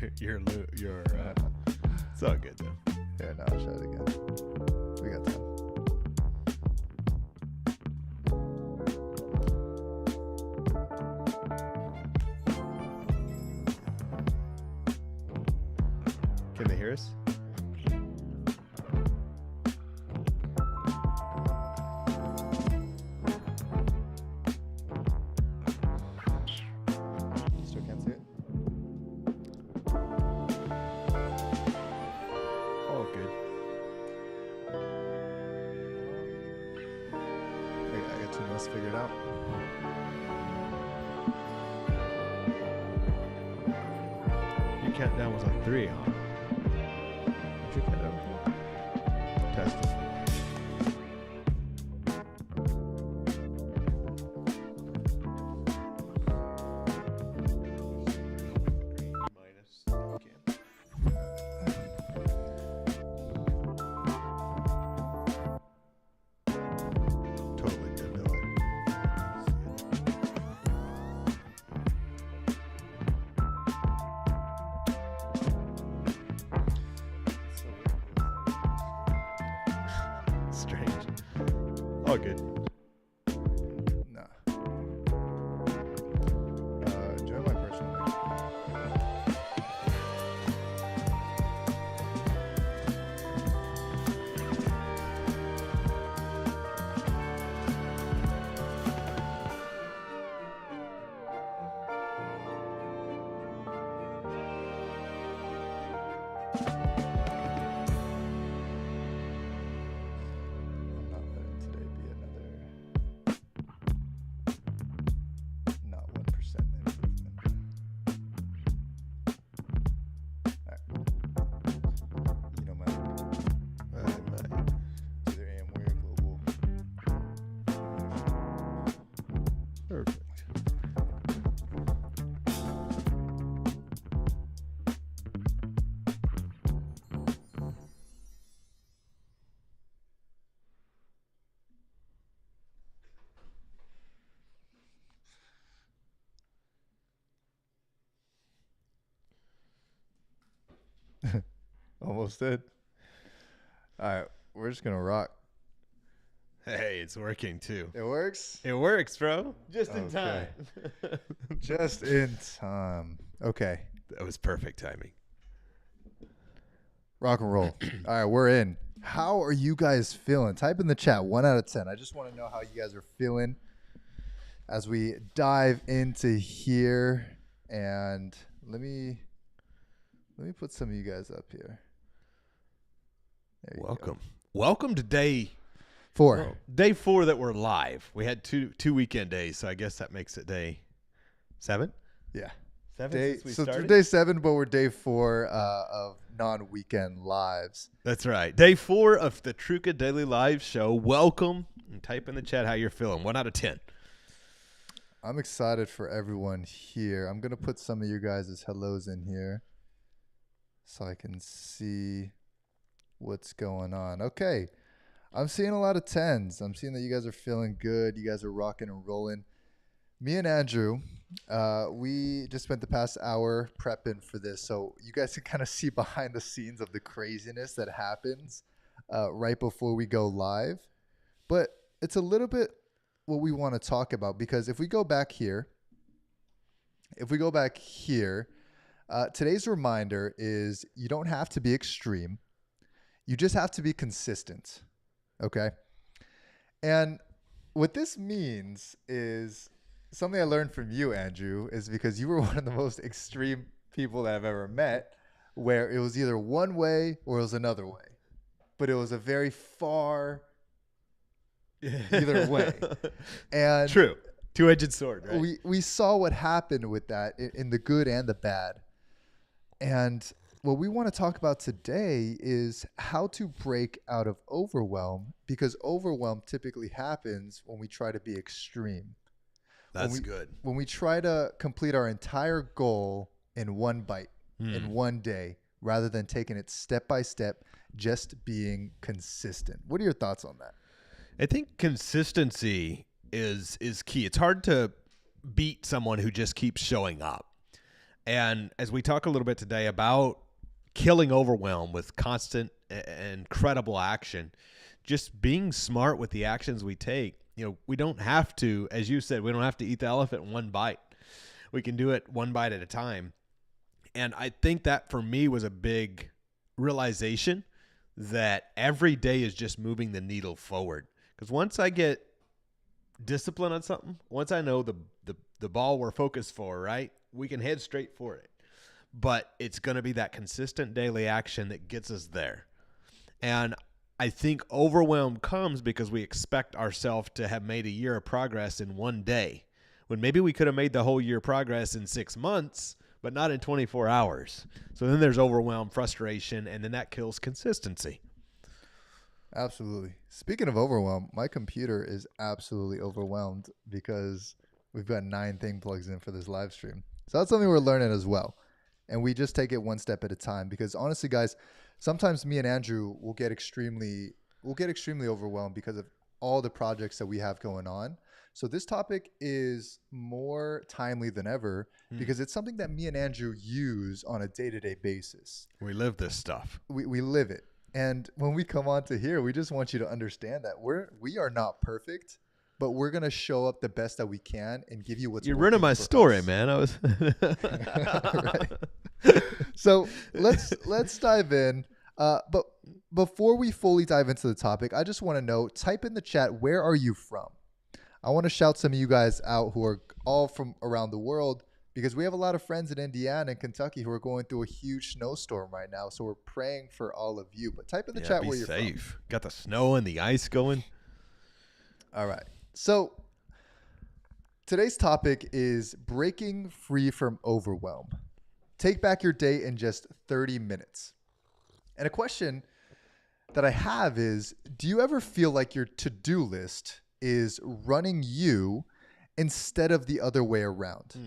It's all good though. Here, now I'll show it again. We got time. Can they hear us? Still can't see it? Oh, good. I got 2 minutes figured out. Your countdown was on 3, huh? Did you count down? Testing. Totally did know it. Strange. All good. Nah. Join my personal link. I'm not letting today be another not 1% improvement. Alright. You know my it's either Amway or Global. Perfect. Almost did. Alright, we're just gonna rock. Hey, it's working too. It works? It works, bro. Just in Okay. time. Just in time. Okay. That was perfect timing. Rock and roll. All right, we're in. How are you guys feeling? Type in the chat 1 out of 10. I just want to know how you guys are feeling as we dive into here. And let me put some of you guys up here. There you go. Welcome to day 4. Day 4 that we're live. We had two weekend days, so I guess that makes it day 7. Yeah. 7 Day, since we so started. day 7, but we're day 4 of non-weekend lives. That's right. Day 4 of the Truca Daily Live show. Welcome, and type in the chat how you're feeling. 1 out of 10. I'm excited for everyone here. I'm going to put some of you guys' hellos in here so I can see what's going on. Okay. I'm seeing a lot of 10s. I'm seeing that you guys are feeling good. You guys are rocking and rolling. Me and Andrew, we just spent the past hour prepping for this. So you guys can kind of see behind the scenes of the craziness that happens right before we go live. But it's a little bit what we want to talk about, because if we go back here, today's reminder is you don't have to be extreme. You just have to be consistent. Okay. And what this means is something I learned from you, Andrew, is because you were one of the most extreme people that I've ever met, where it was either one way or it was another way, but it was a very far either way. And True. Two-edged sword, right? we saw what happened with that in the good and the bad. And what we want to talk about today is how to break out of overwhelm, because overwhelm typically happens when we try to be extreme. That's good. When we try to complete our entire goal in one bite, in one day, rather than taking it step by step, just being consistent. What are your thoughts on that? I think consistency is key. It's hard to beat someone who just keeps showing up. And as we talk a little bit today about killing overwhelm with constant and credible action, just being smart with the actions we take. We don't have to, as you said, we don't have to eat the elephant in one bite. We can do it one bite at a time. And I think that for me was a big realization that every day is just moving the needle forward. Because once I get discipline on something, once I know the ball we're focused for, right, we can head straight for it. But it's going to be that consistent daily action that gets us there. And I think overwhelm comes because we expect ourselves to have made a year of progress in one day, when maybe we could have made the whole year progress in 6 months, but not in 24 hours. So then there's overwhelm, frustration, and then that kills consistency. Absolutely. Speaking of overwhelm, my computer is absolutely overwhelmed because we've got 9 thing plugs in for this live stream. So that's something we're learning as well. And we just take it one step at a time, because honestly, guys, sometimes me and Andrew will get extremely overwhelmed because of all the projects that we have going on. So this topic is more timely than ever because it's something that me and Andrew use on a day-to-day basis. We live this stuff. We live it. And when we come on to here, we just want you to understand that we are not perfect, but we're going to show up the best that we can and give you what's You're ruining my story, us. man. I was Right. So let's dive in. But before we fully dive into the topic, I just want to know, type in the chat, where are you from? I want to shout some of you guys out who are all from around the world, because we have a lot of friends in Indiana and Kentucky who are going through a huge snowstorm right now. So we're praying for all of you. But type in the chat where you're safe. Got the snow and the ice going. All right. So today's topic is breaking free from overwhelm. Take back your day in just 30 minutes. And a question that I have is, do you ever feel like your to-do list is running you instead of the other way around?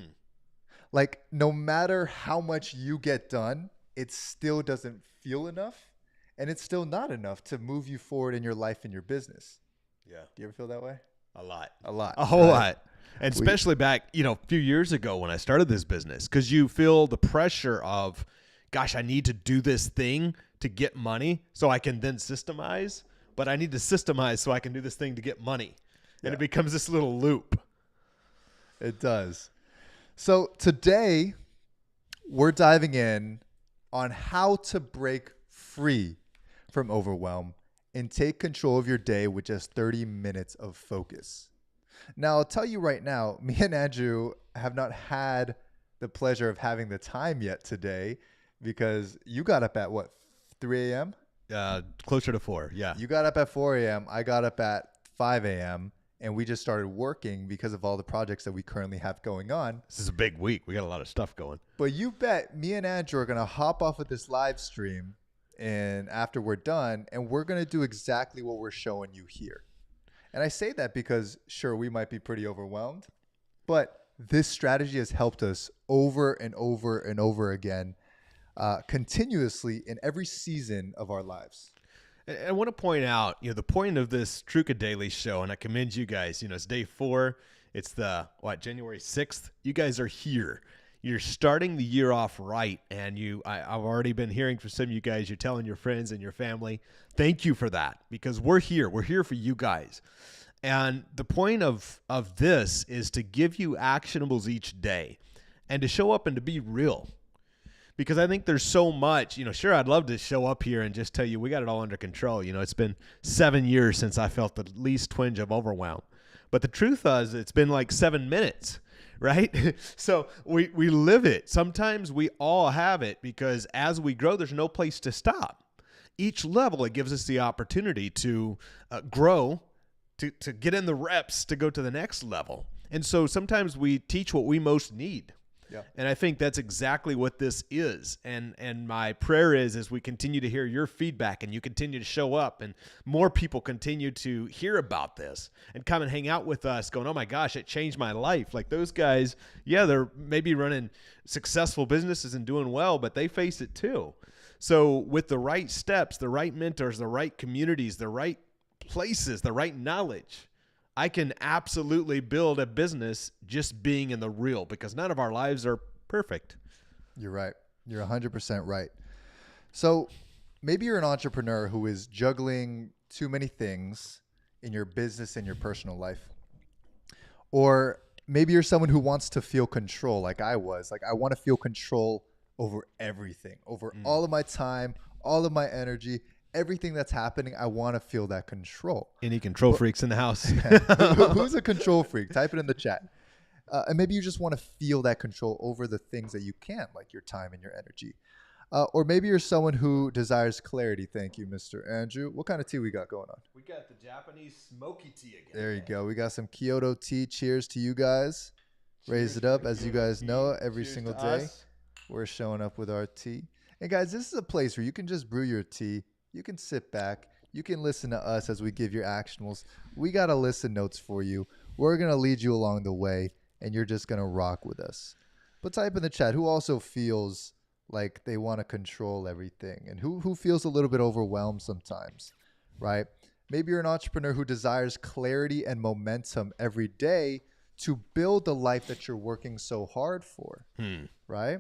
Like, no matter how much you get done, it still doesn't feel enough, and it's still not enough to move you forward in your life and your business. Yeah. Do you ever feel that way? A lot. A whole lot. And especially back, a few years ago when I started this business, because you feel the pressure of, gosh, I need to do this thing to get money so I can then systemize, but I need to systemize so I can do this thing to get money. And it becomes this little loop. It does. So today we're diving in on how to break free from overwhelm and take control of your day with just 30 minutes of focus. Now, I'll tell you right now, me and Andrew have not had the pleasure of having the time yet today, because you got up at what, 3 a.m.? Closer to 4, yeah. You got up at 4 a.m. I got up at 5 a.m. and we just started working because of all the projects that we currently have going on. This is a big week. We got a lot of stuff going. But you bet me and Andrew are going to hop off of this live stream and after we're done, and we're going to do exactly what we're showing you here. And I say that because, sure, we might be pretty overwhelmed, but this strategy has helped us over and over and over again, continuously in every season of our lives. I want to point out, the point of this Truca Daily show, and I commend you guys, it's day 4. It's January 6th. You guys are here. You're starting the year off right, and I've already been hearing from some of you guys. You're telling your friends and your family. Thank you for that, because we're here. We're here for you guys. And the point of this is to give you actionables each day and to show up and to be real. Because I think there's so much, sure, I'd love to show up here and just tell you we got it all under control. It's been 7 years since I felt the least twinge of overwhelm. But the truth is, it's been like 7 minutes, right? So we live it. Sometimes we all have it, because as we grow, there's no place to stop. Each level, it gives us the opportunity to grow, to get in the reps, to go to the next level. And so sometimes we teach what we most need. Yeah. And I think that's exactly what this is. And my prayer is, as we continue to hear your feedback and you continue to show up and more people continue to hear about this and come and hang out with us going, oh my gosh, it changed my life. Like those guys, yeah, they're maybe running successful businesses and doing well, but they face it too. So with the right steps, the right mentors, the right communities, the right places, the right knowledge, I can absolutely build a business just being in the real, because none of our lives are perfect. You're right. You're 100% right. So maybe you're an entrepreneur who is juggling too many things in your business and your personal life. Or maybe you're someone who wants to feel control like I was. Like I want to feel control over everything, over all of my time, all of my energy, everything that's happening. I want to feel that control. Any control freaks in the house? Who's a control freak? Type it in the chat. And maybe you just want to feel that control over the things that you can't, like your time and your energy. Or maybe you're someone who desires clarity. Thank you, Mr. Andrew. What kind of tea we got going on? We got the Japanese smoky tea again. There you go. We got some Kyoto tea. Cheers to you guys. Raise it up. As you guys know, every single day we're showing up with our tea. And guys, this is a place where you can just brew your tea. You can sit back. You can listen to us as we give your actionables. We got a list of notes for you. We're going to lead you along the way, and you're just going to rock with us. But type in the chat who also feels like they want to control everything, and who feels a little bit overwhelmed sometimes, right? Maybe you're an entrepreneur who desires clarity and momentum every day to build the life that you're working so hard for, right?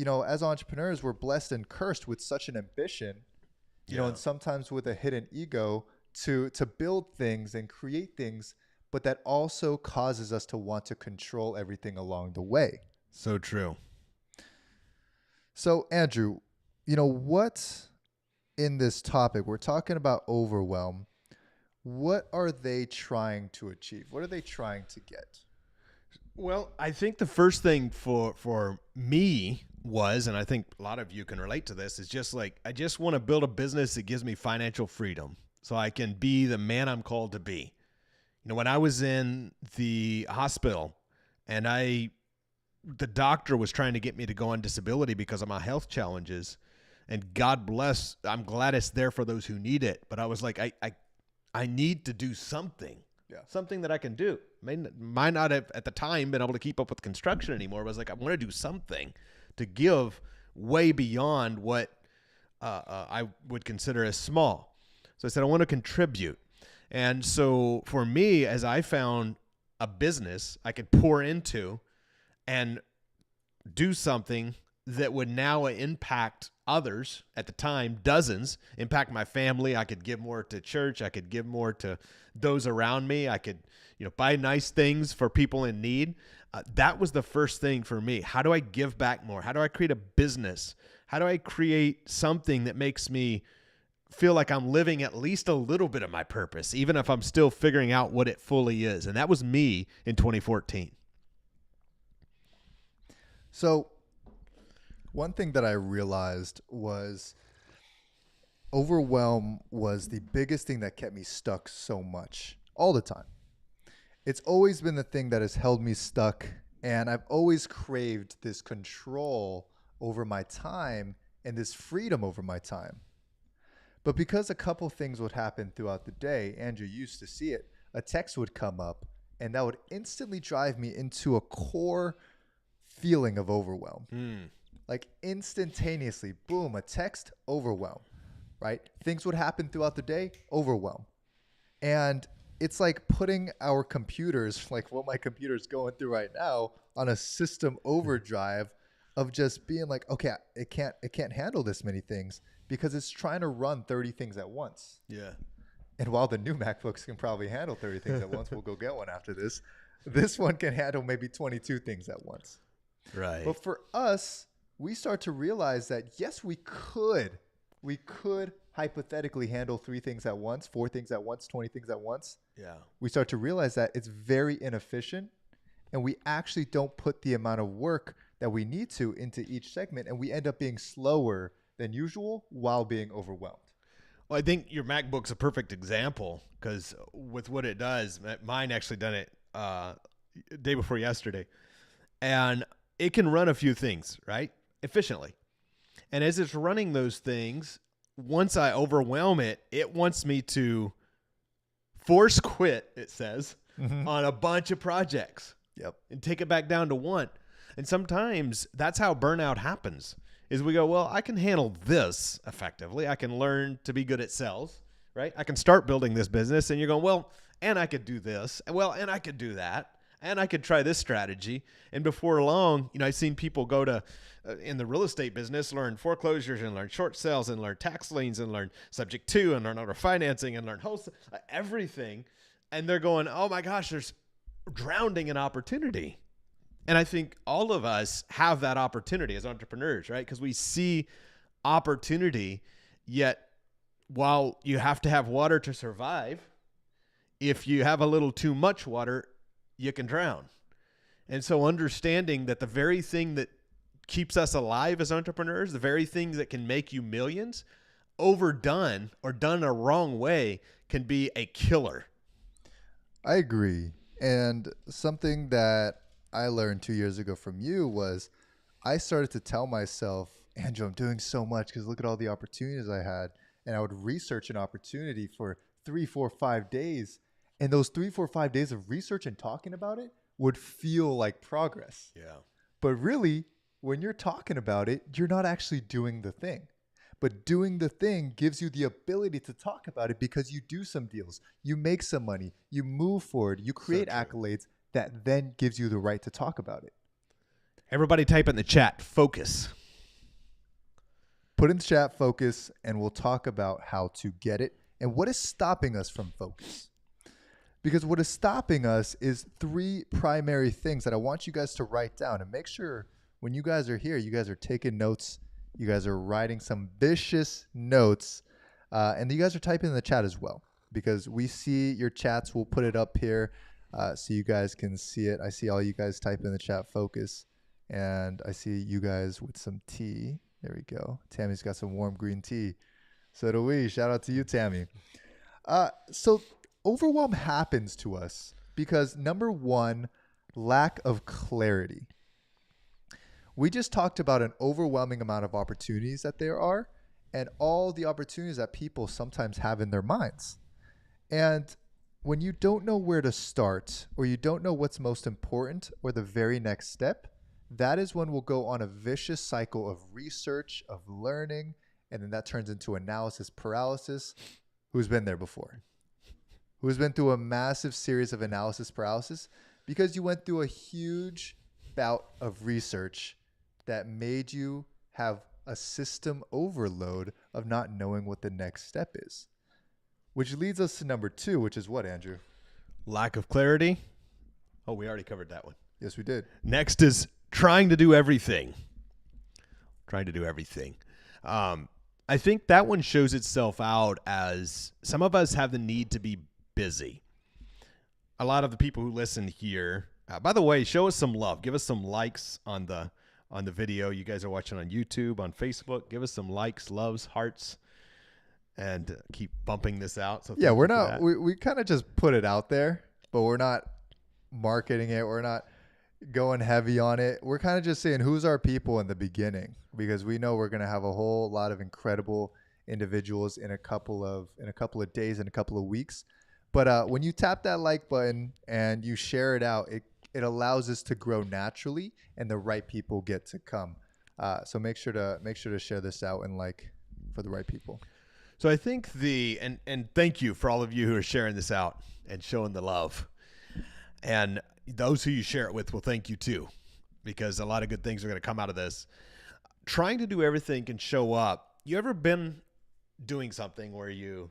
As entrepreneurs, we're blessed and cursed with such an ambition, and sometimes with a hidden ego to build things and create things, but that also causes us to want to control everything along the way. So true. So, Andrew, what in this topic, we're talking about overwhelm. What are they trying to achieve? What are they trying to get? Well, I think the first thing for me was, and I think a lot of you can relate to this, is just like, I just want to build a business that gives me financial freedom so I can be the man I'm called to be. When I was in the hospital and the doctor was trying to get me to go on disability because of my health challenges, and God bless, I'm glad it's there for those who need it. But I was like, I need to do something, something that I can do. Might not have at the time been able to keep up with construction anymore. But I was like, I want to do something to give way beyond what I would consider as small. So I said, I want to contribute. And so for me, as I found a business I could pour into and do something that would now impact others at the time, dozens, impact my family. I could give more to church. I could give more to those around me. I could, buy nice things for people in need. That was the first thing for me. How do I give back more? How do I create a business? How do I create something that makes me feel like I'm living at least a little bit of my purpose, even if I'm still figuring out what it fully is? And that was me in 2014. So one thing that I realized was overwhelm was the biggest thing that kept me stuck so much all the time. It's always been the thing that has held me stuck, and I've always craved this control over my time and this freedom over my time. But because a couple things would happen throughout the day, Andrew used to see it, a text would come up, and that would instantly drive me into a core feeling of overwhelm. Like instantaneously, boom, a text, overwhelm, right? Things would happen throughout the day, overwhelm. And it's like putting our computers, like what my computer's going through right now, on a system overdrive of just being like, okay, it can't handle this many things because it's trying to run 30 things at once. Yeah. And while the new MacBooks can probably handle 30 things at once, we'll go get one after this. This one can handle maybe 22 things at once. Right. But for us, we start to realize that, yes, we could hypothetically handle 3 things at once, 4 things at once, 20 things at once. Yeah. We start to realize that it's very inefficient, and we actually don't put the amount of work that we need to into each segment, and we end up being slower than usual while being overwhelmed. Well, I think your MacBook's a perfect example because with what it does, mine actually done it day before yesterday, and it can run a few things, right, efficiently. And as it's running those things, once I overwhelm it, it wants me to force quit, it says, on a bunch of projects. Yep. And take it back down to one. And sometimes that's how burnout happens, is we go, well, I can handle this effectively. I can learn to be good at sales, right? I can start building this business. And you're going, well, and I could do this. Well, and I could do that. and I could try this strategy. And before long, I've seen people go to, in the real estate business, learn foreclosures and learn short sales and learn tax liens and learn subject to and learn owner financing and learn wholesale, everything. And they're going, oh my gosh, there's drowning in opportunity. And I think all of us have that opportunity as entrepreneurs, right? Because we see opportunity, yet while you have to have water to survive, if you have a little too much water, you can drown. And so understanding that the very thing that keeps us alive as entrepreneurs, the very thing that can make you millions, overdone or done a wrong way can be a killer. I agree. And something that I learned 2 years ago from you was I started to tell myself, Andrew, I'm doing so much because look at all the opportunities I had. And I would research an opportunity for 3, 4, 5 days. And those 3, 4, 5 days of research and talking about it would feel like progress. Yeah. But really, when you're talking about it, you're not actually doing the thing. But doing the thing gives you the ability to talk about it because you do some deals, you make some money, you move forward, you create accolades that then gives you the right to talk about it. Everybody type in the chat, focus. Put in the chat, focus, and we'll talk about how to get it and what is stopping us from focus. Because what is stopping us is 3 primary things that I want you guys to write down, and make sure when you guys are here, you guys are taking notes. You guys are writing some vicious notes, and you guys are typing in the chat as well, because we see your chats. We'll put it up here so you guys can see it. I see all you guys type in the chat, focus, and I see you guys with some tea. There we go. Tammy's got some warm green tea. So do we. Shout out to you, Tammy. So overwhelm happens to us because, number one, lack of clarity. We just talked about an overwhelming amount of opportunities that there are and all the opportunities that people sometimes have in their minds. And when you don't know where to start, or you don't know what's most important or the very next step, that is when we'll go on a vicious cycle of research, of learning, and then that turns into analysis paralysis. Who's been there before? Who's been through a massive series of analysis paralysis because you went through a huge bout of research that made you have a system overload of not knowing what the next step is? Which leads us to number 2, which is what, Andrew? Lack of clarity. Oh, we already covered that one. Yes, we did. Next is trying to do everything. I think that one shows itself out as some of us have the need to be busy. A lot of the people who listen here, by the way, show us some love. Give us some likes on the video. You guys are watching on YouTube, on Facebook. Give us some likes, loves, hearts, and keep bumping this out. So yeah, we're not. We kind of just put it out there, but we're not marketing it. We're not going heavy on it. We're kind of just saying who's our people in the beginning, because we know we're going to have a whole lot of incredible individuals in a couple of days, in a couple of weeks. But when you tap that like button and you share it out, it allows us to grow naturally, and the right people get to come. So make sure to share this out and like for the right people. So I think and thank you for all of you who are sharing this out and showing the love. And those who you share it with will thank you too, because a lot of good things are going to come out of this. Trying to do everything can show up. You ever been doing something where you're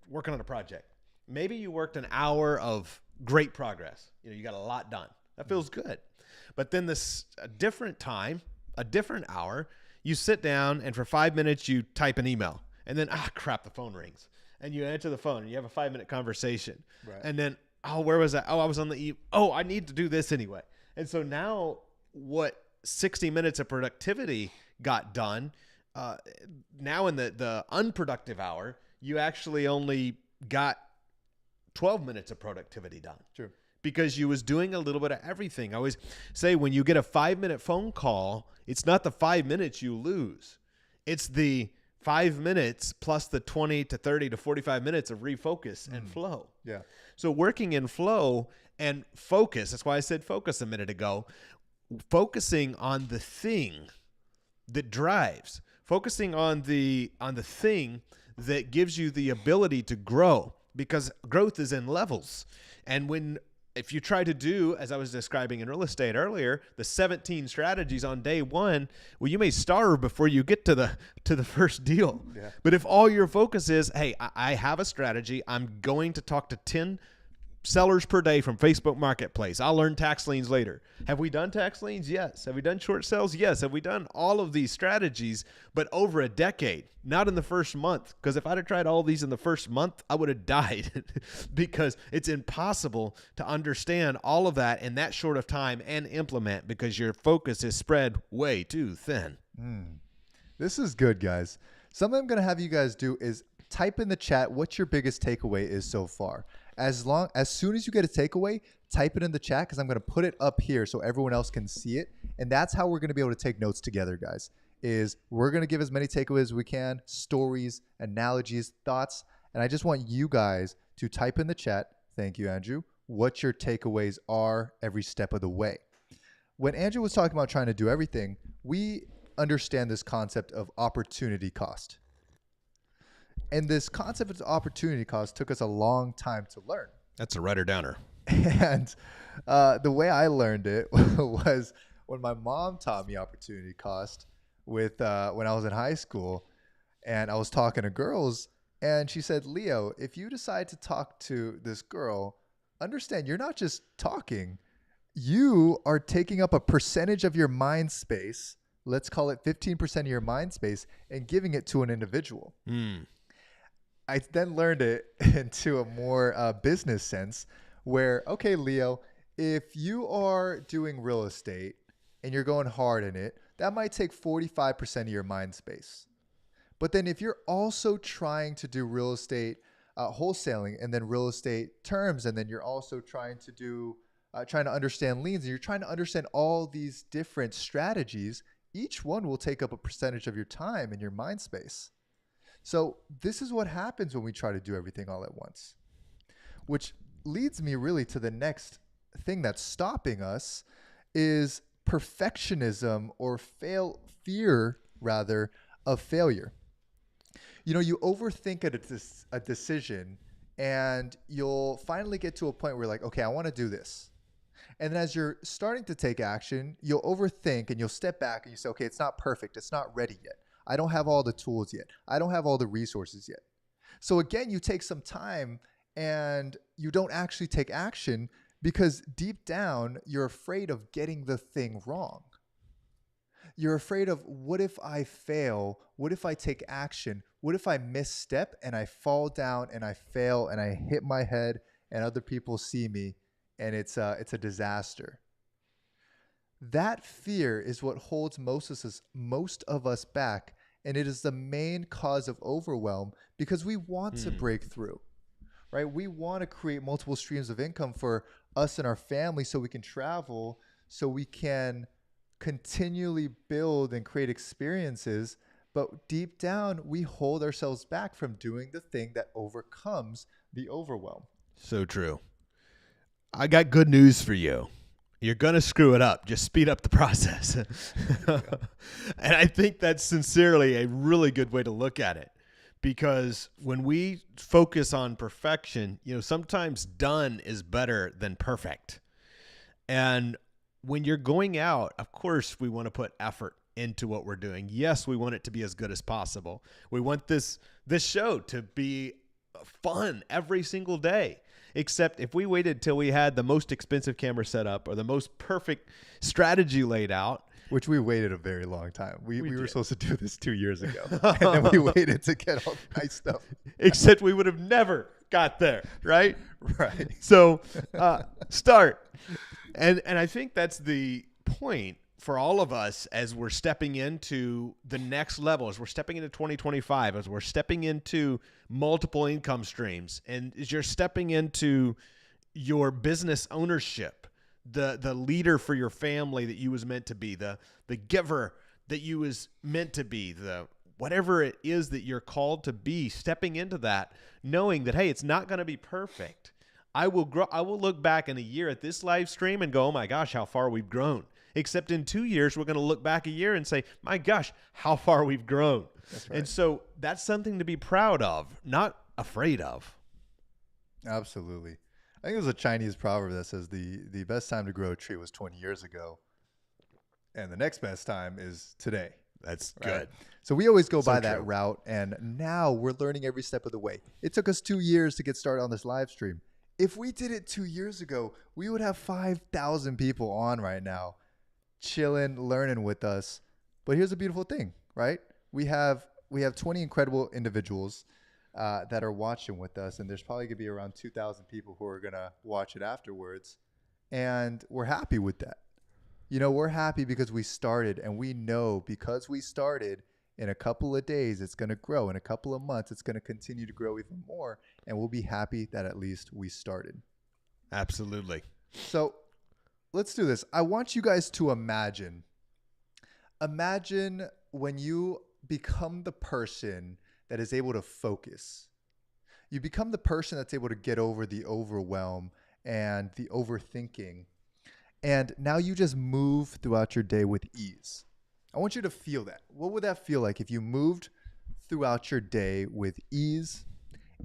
working on a project? Maybe you worked an hour of great progress. You got a lot done. That feels good. But then a different hour, you sit down and for 5 minutes you type an email, and then crap, the phone rings, and you answer the phone and you have a 5-minute conversation. Right. And then where was I? I was on I need to do this anyway. And so now what 60 minutes of productivity got done, now in the unproductive hour, you actually only got 12 minutes of productivity done. True. Because you was doing a little bit of everything. I always say when you get a 5-minute phone call, it's not the 5 minutes you lose. It's the 5 minutes plus the 20 to 30 to 45 minutes of refocus and flow. Yeah. So working in flow and focus, that's why I said focus a minute ago, focusing on the thing that drives, focusing on the thing that gives you the ability to grow, because growth is in levels. And when if you try to do, as I was describing in real estate earlier, the 17 strategies on day one, well, you may starve before you get to the first deal. Yeah. But if all your focus is, hey, I have a strategy, I'm going to talk to 10 sellers per day from Facebook Marketplace. I'll learn tax liens later. Have we done tax liens? Yes. Have we done short sales? Yes. Have we done all of these strategies, but over a decade, not in the first month? Because if I'd have tried all these in the first month, I would have died because it's impossible to understand all of that in that short of time and implement because your focus is spread way too thin. This is good, guys. Something I'm going to have you guys do is type in the chat what your biggest takeaway is so far. As soon as you get a takeaway, type it in the chat because I'm going to put it up here so everyone else can see it. And that's how we're going to be able to take notes together, guys, is we're going to give as many takeaways as we can, stories, analogies, thoughts. And I just want you guys to type in the chat, thank you, Andrew, what your takeaways are every step of the way. When Andrew was talking about trying to do everything, we understand this concept of opportunity cost. And this concept of opportunity cost took us a long time to learn. That's a writer-downer. And the way I learned it was when my mom taught me opportunity cost with when I was in high school, and I was talking to girls, and she said, Leo, if you decide to talk to this girl, understand you're not just talking. You are taking up a percentage of your mind space, let's call it 15% of your mind space, and giving it to an individual. I then learned it into a more business sense where, okay, Leo, if you are doing real estate and you're going hard in it, that might take 45% of your mind space. But then if you're also trying to do real estate wholesaling and then real estate terms, and then you're also trying to understand liens, and you're trying to understand all these different strategies, each one will take up a percentage of your time and your mind space. So this is what happens when we try to do everything all at once, which leads me really to the next thing that's stopping us is perfectionism or fear of failure. You know, you overthink a decision and you'll finally get to a point where you're like, okay, I want to do this. And then as you're starting to take action, you'll overthink and you'll step back and you say, okay, it's not perfect. It's not ready yet. I don't have all the tools yet. I don't have all the resources yet. So again, you take some time and you don't actually take action because deep down, you're afraid of getting the thing wrong. You're afraid of, what if I fail? What if I take action? What if I misstep and I fall down and I fail and I hit my head and other people see me and it's a disaster? That fear is what holds most of us back, and it is the main cause of overwhelm because we want to break through, right? We want to create multiple streams of income for us and our family so we can travel, so we can continually build and create experiences, but deep down, we hold ourselves back from doing the thing that overcomes the overwhelm. So true. I got good news for you. You're going to screw it up. Just speed up the process. And I think that's sincerely a really good way to look at it, because when we focus on perfection, you know, sometimes done is better than perfect. And when you're going out, of course, we want to put effort into what we're doing. Yes, we want it to be as good as possible. We want this show to be fun every single day. Except if we waited till we had the most expensive camera set up or the most perfect strategy laid out. Which we waited a very long time. We were supposed to do this 2 years ago. And then we waited to get all the nice stuff. Except we would have never got there, right? Right. So start. And I think that's the point for all of us as we're stepping into the next level, as we're stepping into 2025, as we're stepping into multiple income streams, and as you're stepping into your business ownership, the leader for your family that you was meant to be, the giver that you was meant to be, the whatever it is that you're called to be, stepping into that, knowing that, hey, it's not going to be perfect. I will look back in a year at this live stream and go, oh my gosh, how far we've grown. Except in 2 years, we're going to look back a year and say, my gosh, how far we've grown. That's right. And so that's something to be proud of, not afraid of. Absolutely. I think there's a Chinese proverb that says the best time to grow a tree was 20 years ago, and the next best time is today. That's Right? good. So we always go So by that true. route, and now we're learning every step of the way. It took us 2 years to get started on this live stream. If we did it 2 years ago, we would have 5,000 people on right now, chilling, learning with us. But here's the beautiful thing, right? We have 20 incredible individuals that are watching with us, and there's probably gonna be around 2,000 people who are gonna watch it afterwards, and we're happy with that. You know, we're happy because we started, and we know because we started, in a couple of days it's going to grow. In a couple of months it's going to continue to grow even more, and we'll be happy that at least we started. Absolutely. So let's do this. I want you guys to imagine when you become the person that is able to focus. You become the person that's able to get over the overwhelm and the overthinking. And now you just move throughout your day with ease. I want you to feel that. What would that feel like if you moved throughout your day with ease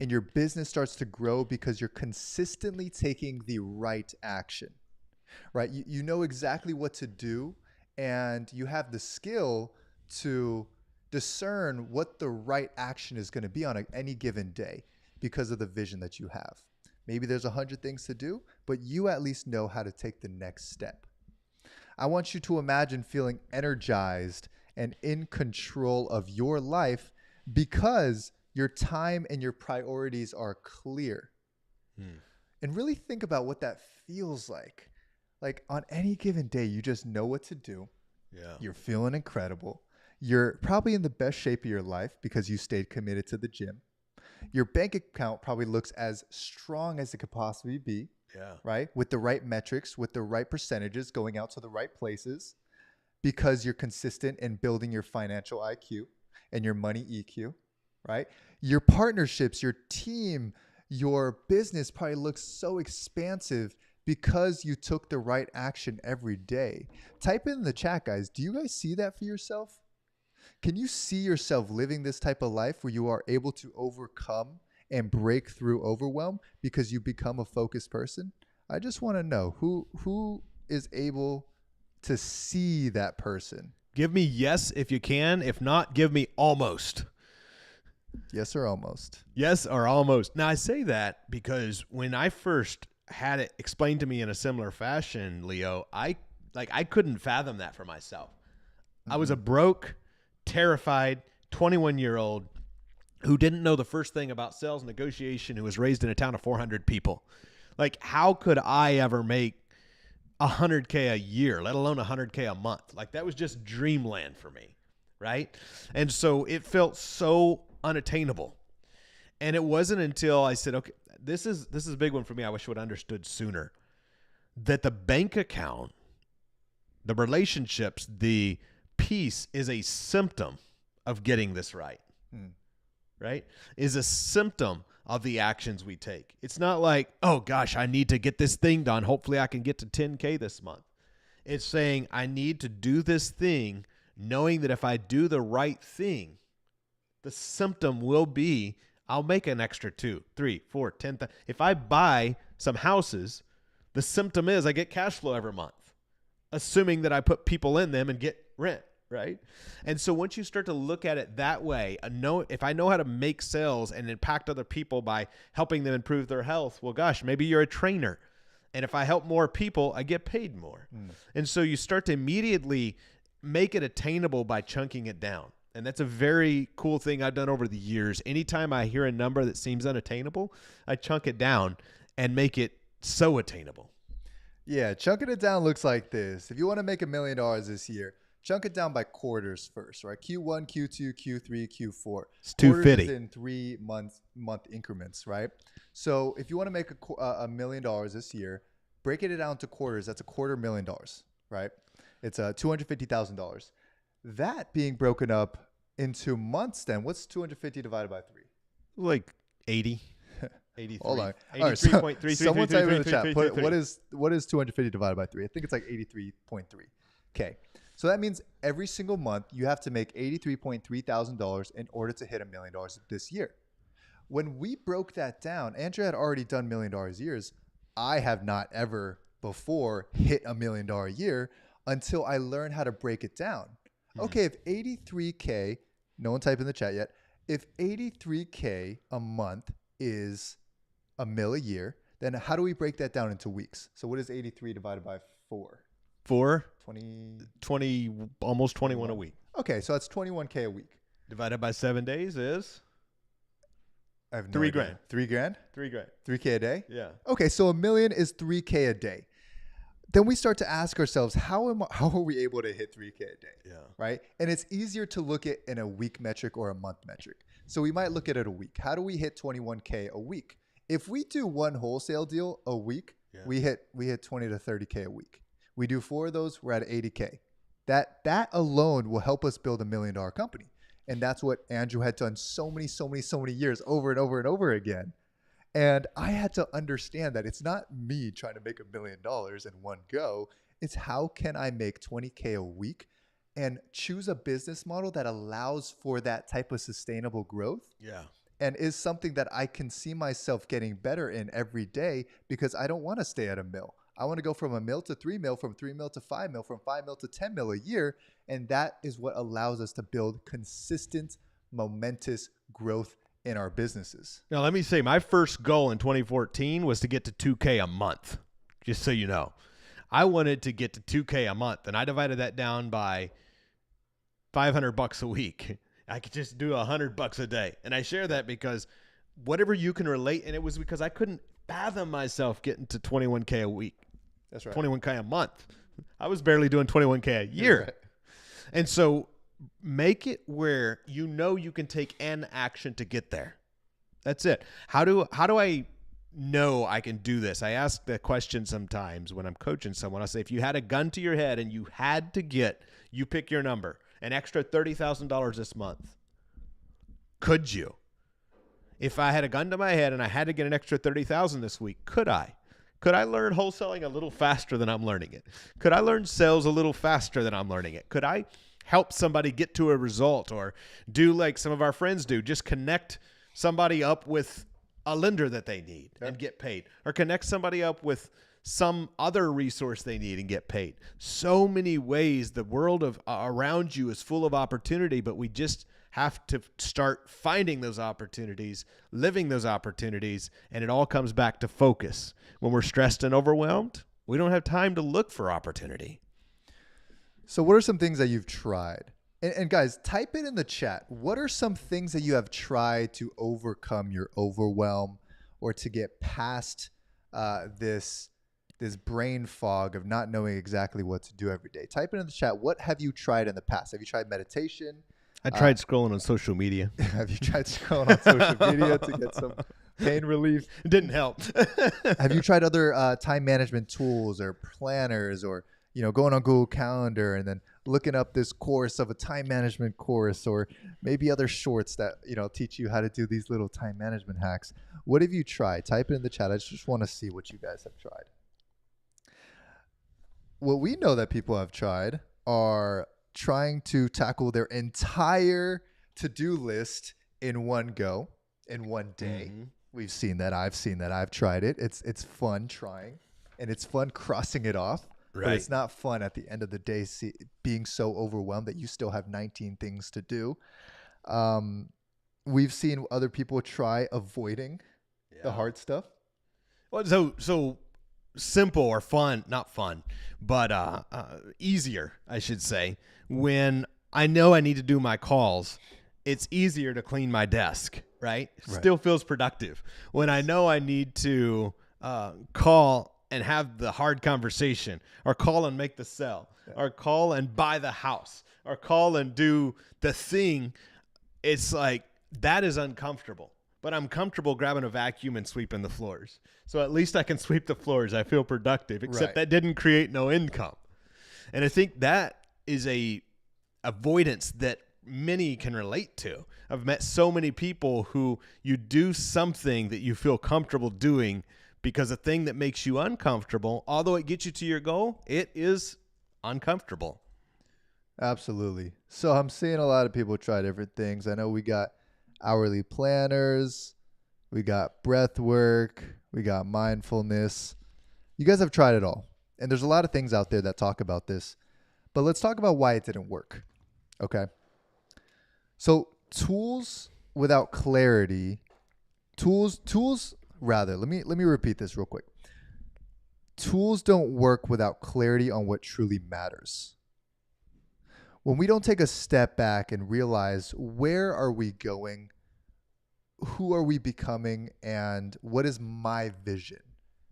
and your business starts to grow because you're consistently taking the right action, right? You know exactly what to do, and you have the skill to discern what the right action is going to be on any given day because of the vision that you have. Maybe there's 100 things to do, but you at least know how to take the next step. I want you to imagine feeling energized and in control of your life because your time and your priorities are clear. And really think about what that feels like. Like on any given day, you just know what to do. Yeah. You're feeling incredible. You're probably in the best shape of your life because you stayed committed to the gym. Your bank account probably looks as strong as it could possibly be. Yeah. Right? With the right metrics, with the right percentages going out to the right places because you're consistent in building your financial IQ and your money EQ, right? Your partnerships, your team, your business probably looks so expansive because you took the right action every day. Type in the chat, guys. Do you guys see that for yourself? Can you see yourself living this type of life where you are able to overcome and break through overwhelm because you become a focused person? I just want to know who is able to see that person. Give me yes if you can. If not, give me almost. Yes or almost. Yes or almost. Now, I say that because when I first had it explained to me in a similar fashion, Leo, I couldn't fathom that for myself. Mm-hmm. I was a broke, terrified 21-year-old who didn't know the first thing about sales negotiation, who was raised in a town of 400 people. Like, how could I ever make $100K a year, let alone $100K a month? Like, that was just dreamland for me, right? And so it felt so unattainable. And it wasn't until I said, okay, this is a big one for me. I wish I would have understood sooner that the bank account, the relationships, the peace is a symptom of getting this right. Right? Is a symptom of the actions we take. It's not like, oh gosh, I need to get this thing done. Hopefully I can get to 10K this month. It's saying I need to do this thing, knowing that if I do the right thing, the symptom will be I'll make an extra 2, 3, 4, 10. If I buy some houses, the symptom is I get cash flow every month, assuming that I put people in them and get rent. Right? And so once you start to look at it that way, if I know how to make sales and impact other people by helping them improve their health, well, gosh, maybe you're a trainer. And if I help more people, I get paid more. And so you start to immediately make it attainable by chunking it down. And that's a very cool thing I've done over the years. Anytime I hear a number that seems unattainable, I chunk it down and make it so attainable. Yeah, chunking it down looks like this. If you want to make $1 million this year, chunk it down by quarters first, right? Q1, Q2, Q3, Q4. It's 250. Quarters in 3 month increments, right? So if you want to make $1 million this year, breaking it down to quarters, that's $250,000, right? It's $250,000. That being broken up into months, then what's 250 divided by 3? Like 80. 83. Hold on. 83.3. Someone type in the chat. What is 250 divided by 3? I think it's like 83.3. Okay. So that means every single month you have to make $83.3 thousand in order to hit $1 million this year. When we broke that down, Andrea had already done $1 million years. I have not ever before hit $1 million a year until I learned how to break it down. Okay, if 83K, no one typed in the chat yet, if 83K a month is $1 million a year, then how do we break that down into weeks? So what is 83 divided by 4? 20, almost 21 a week. Okay, so that's 21K a week. Divided by 7 days is I have no $3 idea. grand. $3,000? $3 grand. 3K a day? Yeah. Okay, so $1 million is 3K a day. Then we start to ask ourselves, how are we able to hit 3K a day? Yeah. Right? And it's easier to look at in a week metric or a month metric. So we might look at it a week. How do we hit 21K a week? If we do one wholesale deal a week, we hit 20 to 30K a week. We do 4 of those, we're at 80K. That alone will help us build $1 million company. And that's what Andrew had done so many years over and over and over again. And I had to understand that it's not me trying to make $1 million in one go. It's how can I make 20K a week and choose a business model that allows for that type of sustainable growth. Yeah. And is something that I can see myself getting better in every day, because I don't want to stay at $1 million. I want to go from $1 million to $3 million, from $3 million to $5 million, from $5 million to $10 million a year. And that is what allows us to build consistent, momentous growth in our businesses. Now, let me say, my first goal in 2014 was to get to 2K a month, just so you know. I wanted to get to 2K a month, and I divided that down by $500 a week. I could just do $100 a day. And I share that because whatever you can relate, and it was because I couldn't fathom myself getting to 21K a week. That's right. 21K a month. I was barely doing 21K a year. Right. And so make it where you know you can take an action to get there. That's it. How do I know I can do this? I ask the question sometimes when I'm coaching someone. I say, if you had a gun to your head and you had to get, you pick your number, an extra $30,000 this month, could you? If I had a gun to my head and I had to get an extra $30,000 this week, could I? Could I learn wholesaling a little faster than I'm learning it? Could I learn sales a little faster than I'm learning it? Could I help somebody get to a result, or do like some of our friends do, just connect somebody up with a lender that they need and get paid, or connect somebody up with some other resource they need and get paid? So many ways. The world of around you is full of opportunity, but we just have to start finding those opportunities, living those opportunities, and it all comes back to focus. When we're stressed and overwhelmed, we don't have time to look for opportunity. So what are some things that you've tried? And guys, type it in the chat. What are some things that you have tried to overcome your overwhelm, or to get past this brain fog of not knowing exactly what to do every day? Type it in the chat. What have you tried in the past? Have you tried meditation? I tried scrolling on social media. Have you tried scrolling on social media to get some pain relief? It didn't help. Have you tried other time management tools or planners, or going on Google Calendar and then looking up this course of a time management course, or maybe other shorts that teach you how to do these little time management hacks? What have you tried? Type it in the chat. I just want to see what you guys have tried. What we know that people have tried are trying to tackle their entire to-do list in one go, in one day. Mm-hmm. We've seen that. I've seen that. I've tried it. It's fun trying, and it's fun crossing it off. Right. But it's not fun at the end of the day being so overwhelmed that you still have 19 things to do. We've seen other people try avoiding the hard stuff. Well, so simple or fun, not fun, but easier, I should say. When I know I need to do my calls, it's easier to clean my desk, right? Still feels productive. When I know I need to call and have the hard conversation, or call and make the sell, or call and buy the house, or call and do the thing, it's like that is uncomfortable. But I'm comfortable grabbing a vacuum and sweeping the floors. So at least I can sweep the floors. I feel productive, except that didn't create no income. And I think that is a avoidance that many can relate to. I've met so many people who you do something that you feel comfortable doing because the thing that makes you uncomfortable, although it gets you to your goal, it is uncomfortable. Absolutely. So I'm seeing a lot of people try different things. I know we got hourly planners, we got breath work, we got mindfulness. You guys have tried it all. And there's a lot of things out there that talk about this. But let's talk about why it didn't work. Okay. So tools without clarity, let me repeat this real quick. Tools don't work without clarity on what truly matters. When we don't take a step back and realize where are we going, who are we becoming, and what is my vision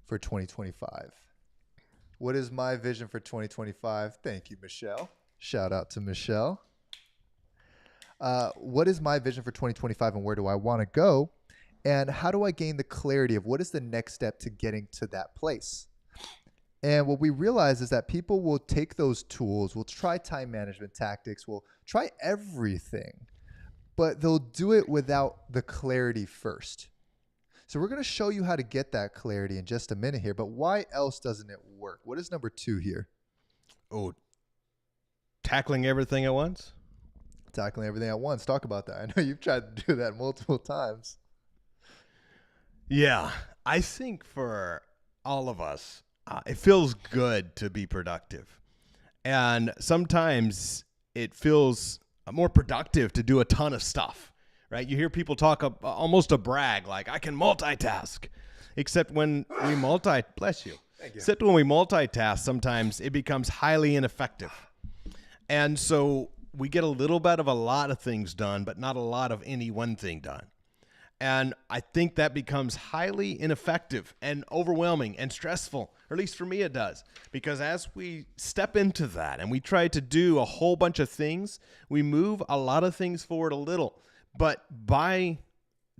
for 2025? What is my vision for 2025? Thank you, Michelle. Shout out to Michelle. What is my vision for 2025 and where do I want to go? And how do I gain the clarity of what is the next step to getting to that place? And what we realize is that people will take those tools, will try time management tactics, will try everything, but they'll do it without the clarity first. So we're going to show you how to get that clarity in just a minute here, but why else doesn't it work? What is number 2 here? Oh, tackling everything at once? Tackling everything at once. Talk about that. I know you've tried to do that multiple times. Yeah, I think for all of us, it feels good to be productive. And sometimes it feels more productive to do a ton of stuff, right? You hear people talk almost a brag, like, I can multitask. Except when we bless you. Thank you. Except when we multitask, sometimes it becomes highly ineffective. And so we get a little bit of a lot of things done, but not a lot of any one thing done. And I think that becomes highly ineffective and overwhelming and stressful, or at least for me it does. Because as we step into that and we try to do a whole bunch of things, we move a lot of things forward a little. But by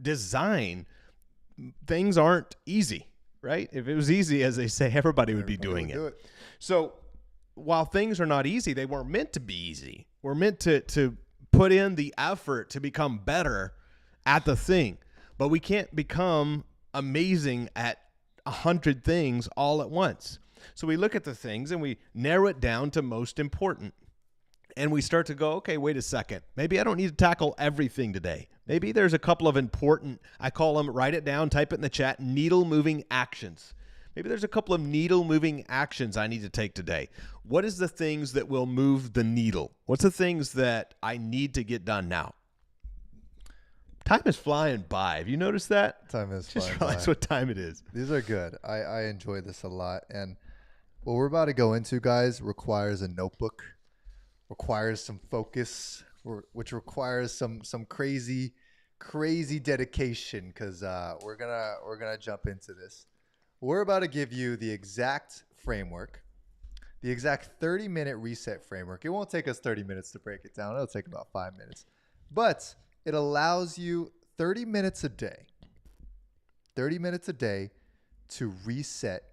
design, things aren't easy, right? If it was easy, as they say, everybody would be doing it. So while things are not easy, they weren't meant to be easy. We're meant to put in the effort to become better at the thing. But we can't become amazing at 100 things all at once. So we look at the things and we narrow it down to most important. And we start to go, okay, wait a second. Maybe I don't need to tackle everything today. Maybe there's a couple of important, I call them, write it down, type it in the chat, needle-moving actions. Maybe there's a couple of needle-moving actions I need to take today. What is the things that will move the needle? What's the things that I need to get done now? Time is flying by. Have you noticed that? Time is Just flying realize by. what time it is. These are good. I enjoy this a lot. And what we're about to go into, guys, requires a notebook, requires some focus, which requires some crazy dedication, because we're gonna jump into this. We're about to give you the exact framework, the exact 30-minute reset framework. It won't take us 30 minutes to break it down. It'll take about 5 minutes. But it allows you 30 minutes a day to reset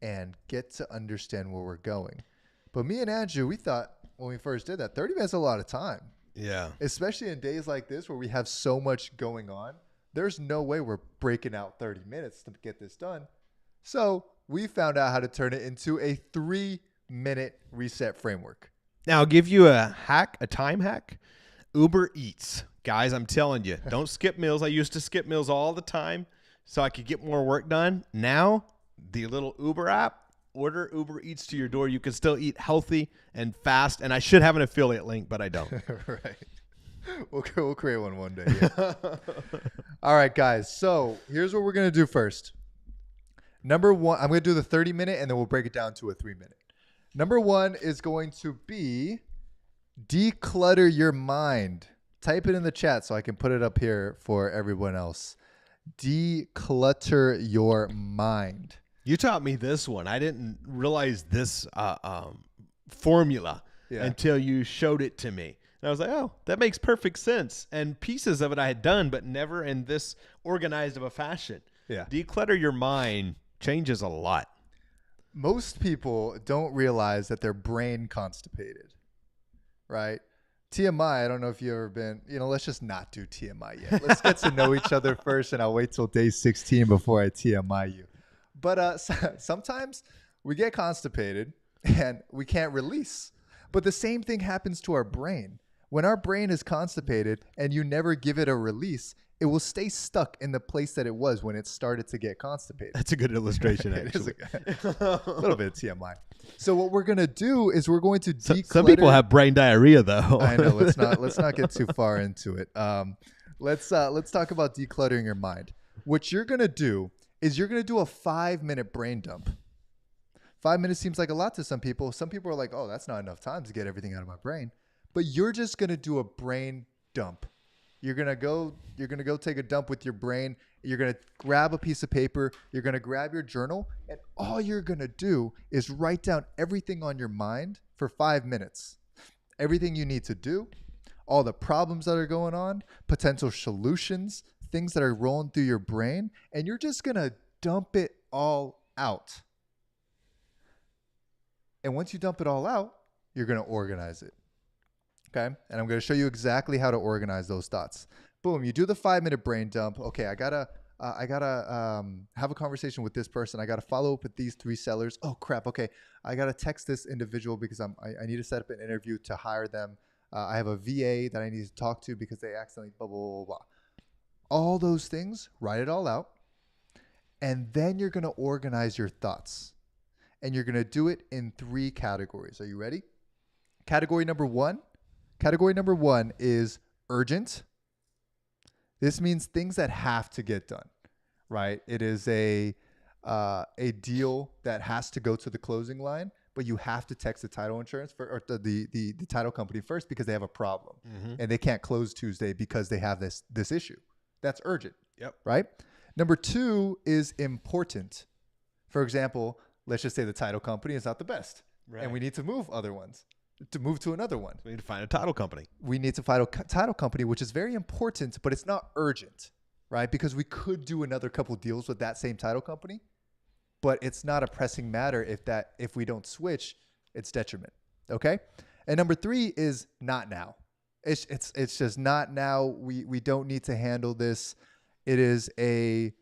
and get to understand where we're going. But me and Andrew, we thought when we first did that, 30 minutes is a lot of time. Yeah. Especially in days like this where we have so much going on. There's no way we're breaking out 30 minutes to get this done. So we found out how to turn it into a 3-minute reset framework. Now, I'll give you a time hack. Uber Eats. Guys, I'm telling you, don't skip meals. I used to skip meals all the time so I could get more work done. Now, the little Uber app, order Uber Eats to your door. You can still eat healthy and fast. And I should have an affiliate link, but I don't. Right. We'll create one day. Yeah. All right, guys. So here's what we're going to do first. Number 1, I'm going to do the 30-minute, and then we'll break it down to a 3-minute. Number 1 is going to be declutter your mind. Type it in the chat so I can put it up here for everyone else. Declutter your mind. You taught me this one. I didn't realize this formula until you showed it to me. And I was like, oh, that makes perfect sense. And pieces of it I had done, but never in this organized of a fashion. Yeah. Declutter your mind changes a lot. Most people don't realize that their brain constipated, right? TMI, I don't know if you've ever been, let's just not do TMI yet. Let's get to know each other first, and I'll wait till day 16 before I TMI you. But sometimes we get constipated and we can't release. But the same thing happens to our brain. When our brain is constipated and you never give it a release, it will stay stuck in the place that it was when it started to get constipated. That's a good illustration, It is actually. a little bit of TMI. So what we're gonna do is we're going to declutter. Some people have brain diarrhea, though. I know. Let's not get too far into it. Let's talk about decluttering your mind. What you're gonna do is you're gonna do a 5-minute brain dump. 5 minutes seems like a lot to some people. Some people are like, oh, that's not enough time to get everything out of my brain. But you're just gonna do a brain dump. You're gonna go take a dump with your brain. You're gonna grab a piece of paper. You're gonna grab your journal, and all you're gonna do is write down everything on your mind for 5 minutes. Everything you need to do, all the problems that are going on, potential solutions, things that are rolling through your brain, and you're just gonna dump it all out. And once you dump it all out, you're gonna organize it. Okay, and I'm going to show you exactly how to organize those thoughts. Boom, you do the 5-minute brain dump. Okay, I gotta have a conversation with this person. I gotta follow up with these 3 sellers. Oh crap. Okay, I gotta text this individual because I need to set up an interview to hire them. I have a VA that I need to talk to because they accidentally blah blah blah blah. All those things, write it all out, and then you're going to organize your thoughts, and you're going to do it in 3 categories. Are you ready? Category number one is urgent. This means things that have to get done, right? It is a deal that has to go to the closing line, but you have to text the title insurance or the title company first because they have a problem and they can't close Tuesday because they have this issue. That's urgent. Yep. Right? Number 2 is important. For example, let's just say the title company is not the best, right, and we need to move other ones. To move to another one. We need to find a title company. We need to find a title company, which is very important, but it's not urgent, right? Because we could do another couple deals with that same title company, but it's not a pressing matter if we don't switch, it's detriment. Okay? And number 3 is not now. It's just not now. We don't need to handle this. It is a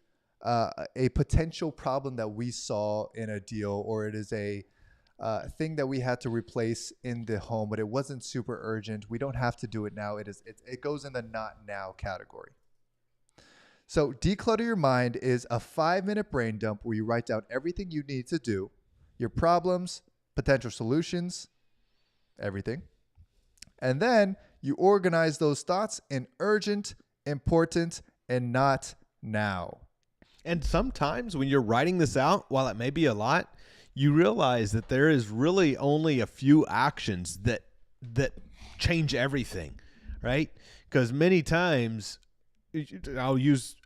potential problem that we saw in a deal, or it is a thing that we had to replace in the home, but it wasn't super urgent. We don't have to do it now. It goes in the not now category. So declutter your mind is a 5-minute brain dump where you write down everything you need to do, your problems, potential solutions, everything. And then you organize those thoughts in urgent, important, and not now. And sometimes when you're writing this out, while it may be a lot, you realize that there is really only a few actions that change everything, right? Because many times, I'll use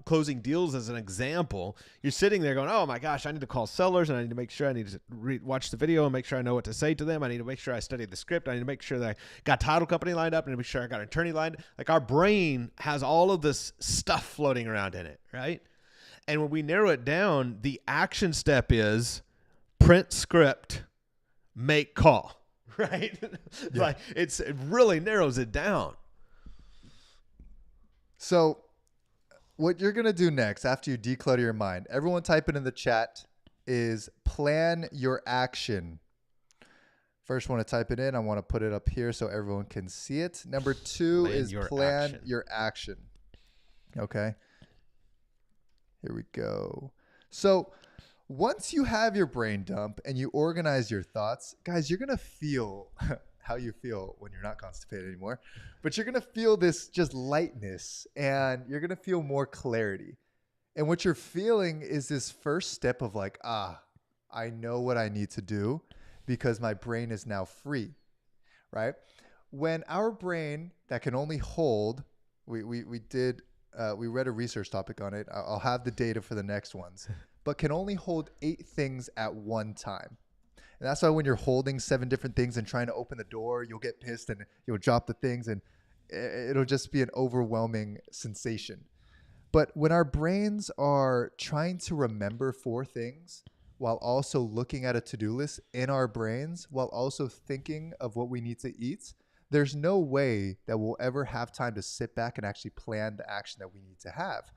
closing deals as an example. You're sitting there going, oh my gosh, I need to call sellers, and I need to make sure I need to watch the video and make sure I know what to say to them. I need to make sure I study the script. I need to make sure that I got title company lined up. I need to make sure I got an attorney lined up. Like, our brain has all of this stuff floating around in it, right? And when we narrow it down, the action step is print script, make call, right? Yeah. Like, it really narrows it down. So what you're going to do next after you declutter your mind, everyone type it in the chat, is plan your action. First, want to type it in. I want to put it up here so everyone can see it. Number 2 is plan your action. Okay. Here we go. So once you have your brain dump and you organize your thoughts, guys, you're going to feel how you feel when you're not constipated anymore, but you're going to feel this just lightness, and you're going to feel more clarity. And what you're feeling is this first step of like, I know what I need to do because my brain is now free, right? When our brain that can only hold, we read a research topic on it. I'll have the data for the next ones, but can only hold 8 things at one time. And that's why when you're holding 7 different things and trying to open the door, you'll get pissed and you'll drop the things, and it'll just be an overwhelming sensation. But when our brains are trying to remember 4 things while also looking at a to-do list in our brains, while also thinking of what we need to eat, there's no way that we'll ever have time to sit back and actually plan the action that we need to have.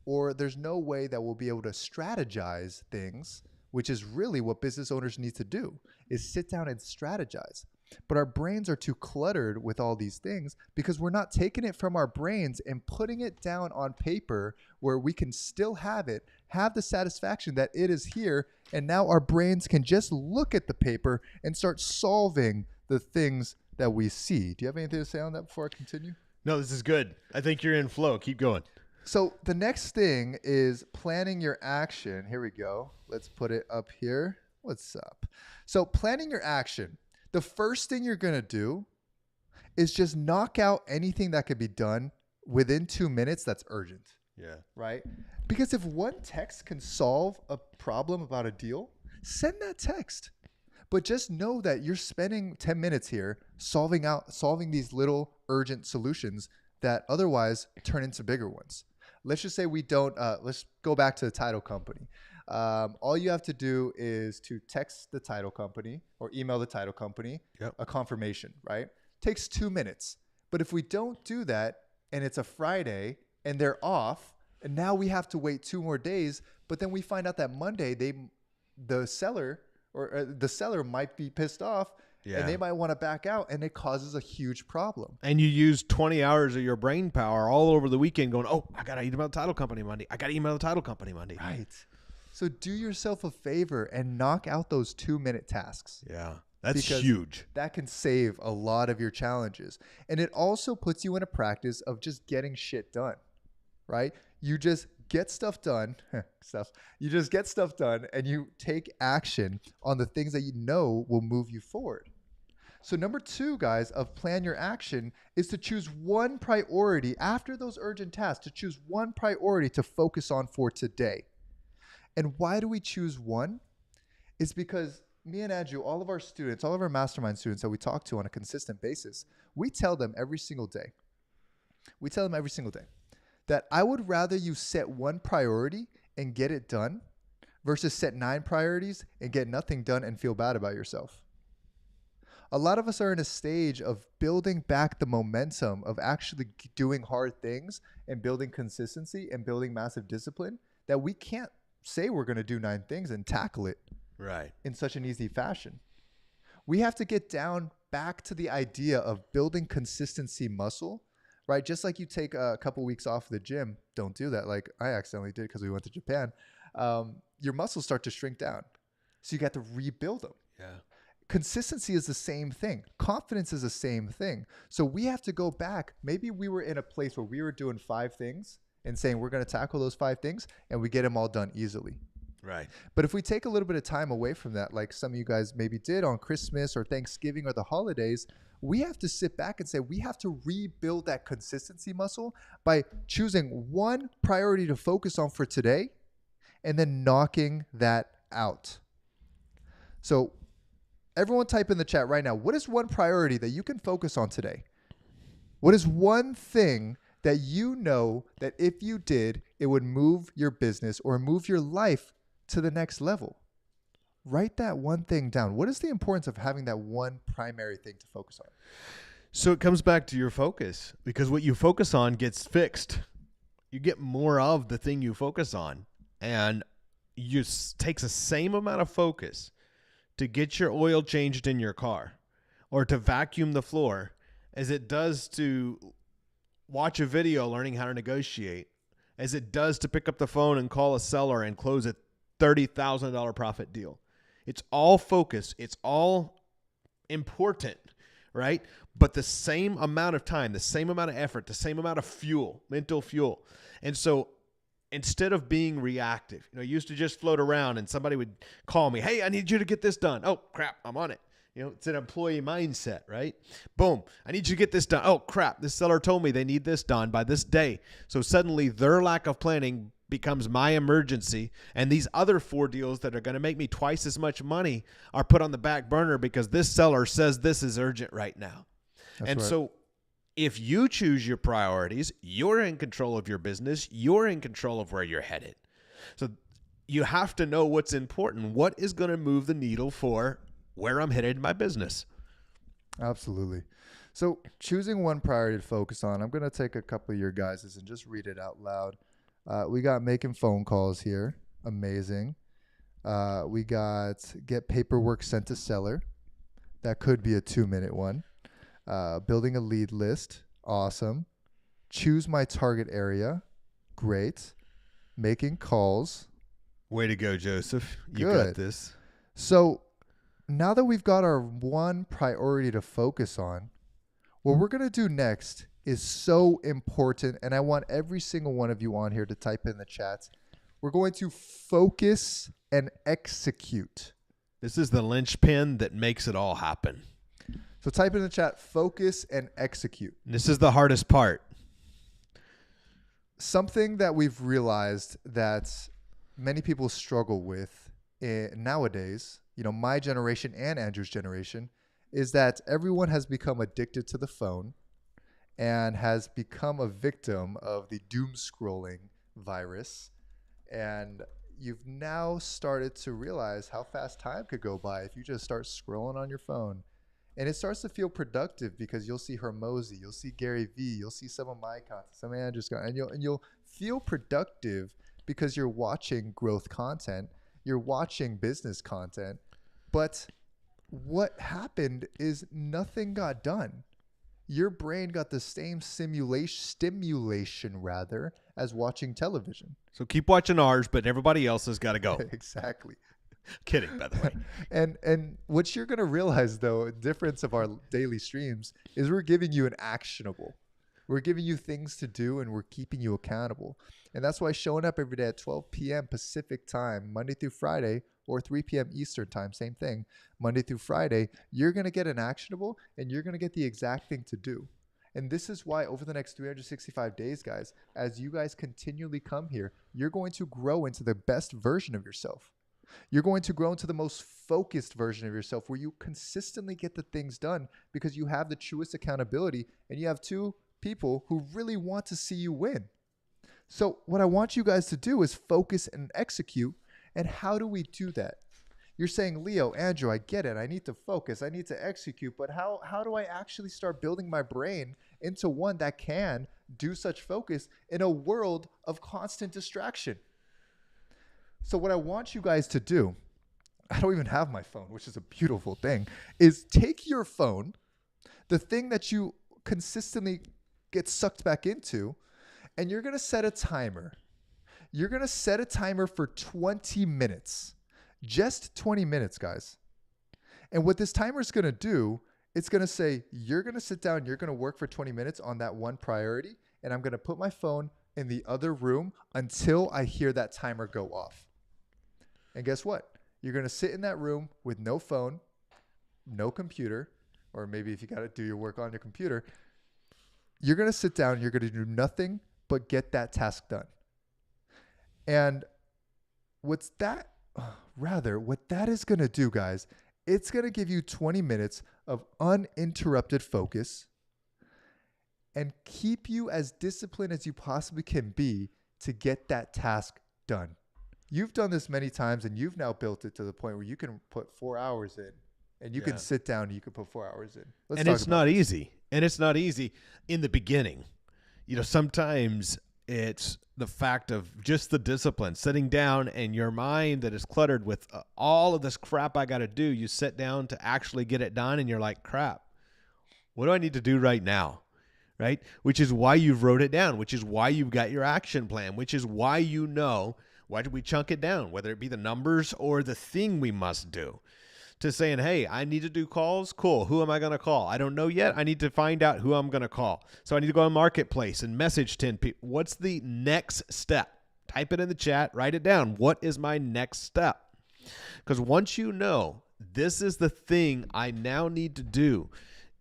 Or there's no way that we'll be able to strategize things, which is really what business owners need to do, is sit down and strategize. But our brains are too cluttered with all these things because we're not taking it from our brains and putting it down on paper where we can still have it, have the satisfaction that it is here. And now our brains can just look at the paper and start solving the things that we see. Do you have anything to say on that before I continue? No, this is good. I think you're in flow. Keep going. So the next thing is planning your action. Here we go. Let's put it up here. What's up? So planning your action. The first thing you're going to do is just knock out anything that could be done within 2 minutes that's urgent. Yeah. Right? Because if one text can solve a problem about a deal, send that text. But just know that you're spending 10 minutes here solving these little urgent solutions that otherwise turn into bigger ones. Let's just say we don't, let's go back to the title company. All you have to do is to text the title company or email the title company a confirmation, right? Takes 2 minutes. But if we don't do that and it's a Friday and they're off, and now we have to wait 2 more days, but then we find out that Monday the seller might be pissed off and they might want to back out, and it causes a huge problem. And you use 20 hours of your brain power all over the weekend going, oh, I got to email the title company Monday. Right. So do yourself a favor and knock out those 2-minute tasks. Yeah, that's huge. That can save a lot of your challenges. And it also puts you in a practice of just getting shit done, right? You just get stuff done, You just get stuff done and you take action on the things that you know will move you forward. So number 2, guys, of plan your action is to choose one priority after those urgent tasks, to choose one priority to focus on for today. And why do we choose one? It's because me and Andrew, all of our students, all of our mastermind students that we talk to on a consistent basis, we tell them every single day that I would rather you set one priority and get it done versus set 9 priorities and get nothing done and feel bad about yourself. A lot of us are in a stage of building back the momentum of actually doing hard things and building consistency and building massive discipline that we can't say we're going to do 9 things and tackle it in such an easy fashion. We have to get down back to the idea of building consistency muscle, right? Just like you take a couple weeks off the gym, don't do that. Like I accidentally did because we went to Japan. Your muscles start to shrink down. So you got to rebuild them. Yeah. Consistency is the same thing. Confidence is the same thing. So we have to go back. Maybe we were in a place where we were doing 5 things and saying we're going to tackle those 5 things and we get them all done easily. Right. But if we take a little bit of time away from that, like some of you guys maybe did on Christmas or Thanksgiving or the holidays, we have to sit back and say we have to rebuild that consistency muscle by choosing one priority to focus on for today and then knocking that out. So everyone type in the chat right now, what is one priority that you can focus on today? What is one thing that you know that if you did, it would move your business or move your life to the next level? Write that one thing down. What is the importance of having that one primary thing to focus on? So it comes back to your focus, because what you focus on gets fixed. You get more of the thing you focus on, and takes the same amount of focus to get your oil changed in your car or to vacuum the floor as it does to watch a video learning how to negotiate, as it does to pick up the phone and call a seller and close a $30,000 profit deal. It's all focus. It's all important, right? But the same amount of time, the same amount of effort, the same amount of fuel, mental fuel. And so instead of being reactive, I used to just float around and somebody would call me, hey, I need you to get this done. Oh, crap, I'm on it. It's an employee mindset, right? Boom, I need you to get this done. Oh, crap, this seller told me they need this done by this day. So suddenly their lack of planning becomes my emergency, and these other 4 deals that are going to make me twice as much money are put on the back burner because this seller says this is urgent right now. That's right. So if you choose your priorities, you're in control of your business. You're in control of where you're headed. So you have to know what's important. What is going to move the needle for where I'm headed in my business? Absolutely. So choosing one priority to focus on, I'm going to take a couple of your guys's and just read it out loud. We got making phone calls here. Amazing. We got get paperwork sent to seller. That could be a 2-minute one. Building a lead list. Awesome. Choose my target area. Great. Making calls. Way to go, Joseph. You got Good. this. So now that we've got our one priority to focus on, what we're going to do next is so important. And I want every single one of you on here to type in the chats. We're going to focus and execute. This is the linchpin that makes it all happen. So type in the chat, focus and execute. And this is the hardest part. Something that we've realized that many people struggle with nowadays, my generation and Andrew's generation, is that everyone has become addicted to the phone and has become a victim of the doom scrolling virus. And you've now started to realize how fast time could go by if you just start scrolling on your phone. And it starts to feel productive because you'll see Hermosi, you'll see Gary Vee, you'll see some of my content, some of Andrew's content, and you'll feel productive because you're watching growth content, you're watching business content. But what happened is nothing got done. Your brain got the same stimulation as watching television. So keep watching ours, but everybody else has got to go. Exactly. Kidding, by the way. And what you're going to realize, though, difference of our daily streams is we're giving you an actionable. We're giving you things to do, and we're keeping you accountable. And that's why showing up every day at 12 p.m. Pacific time, Monday through Friday, or 3 p.m. Eastern time, same thing, Monday through Friday, you're going to get an actionable, and you're going to get the exact thing to do. And this is why over the next 365 days, guys, as you guys continually come here, you're going to grow into the best version of yourself. You're going to grow into the most focused version of yourself where you consistently get the things done because you have the truest accountability and you have two people who really want to see you win. So what I want you guys to do is focus and execute. And how do we do that? You're saying, Leo, Andrew, I get it. I need to focus. I need to execute. But how do I actually start building my brain into one that can do such focus in a world of constant distraction? So what I want you guys to do, I don't even have my phone, which is a beautiful thing, is take your phone, the thing that you consistently get sucked back into, and you're going to set a timer. You're going to set a timer for 20 minutes. Just 20 minutes, guys. And what this timer is going to do, it's going to say, you're going to sit down, you're going to work for 20 minutes on that one priority, and I'm going to put my phone in the other room until I hear that timer go off. And guess what? You're going to sit in that room with no phone, no computer, or maybe if you got to do your work on your computer, you're going to sit down, you're going to do nothing but get that task done. And what that is going to do, guys, it's going to give you 20 minutes of uninterrupted focus and keep you as disciplined as you possibly can be to get that task done. You've done this many times, and you've now built it to the point where you can put 4 hours in, and you can sit down and you can put 4 hours in. And it's not easy. And it's not easy in the beginning. Sometimes it's the fact of just the discipline, sitting down, and your mind that is cluttered with all of this crap I got to do. You sit down to actually get it done, and you're like, crap, what do I need to do right now? Right? Which is why you've wrote it down, which is why you've got your action plan, which is why why did we chunk it down, whether it be the numbers or the thing we must do, to saying, hey, I need to do calls. Cool. Who am I going to call? I don't know yet. I need to find out who I'm going to call. So I need to go on Marketplace and message 10 people. What's the next step? Type it in the chat. Write it down. What is my next step? Because once you know this is the thing I now need to do,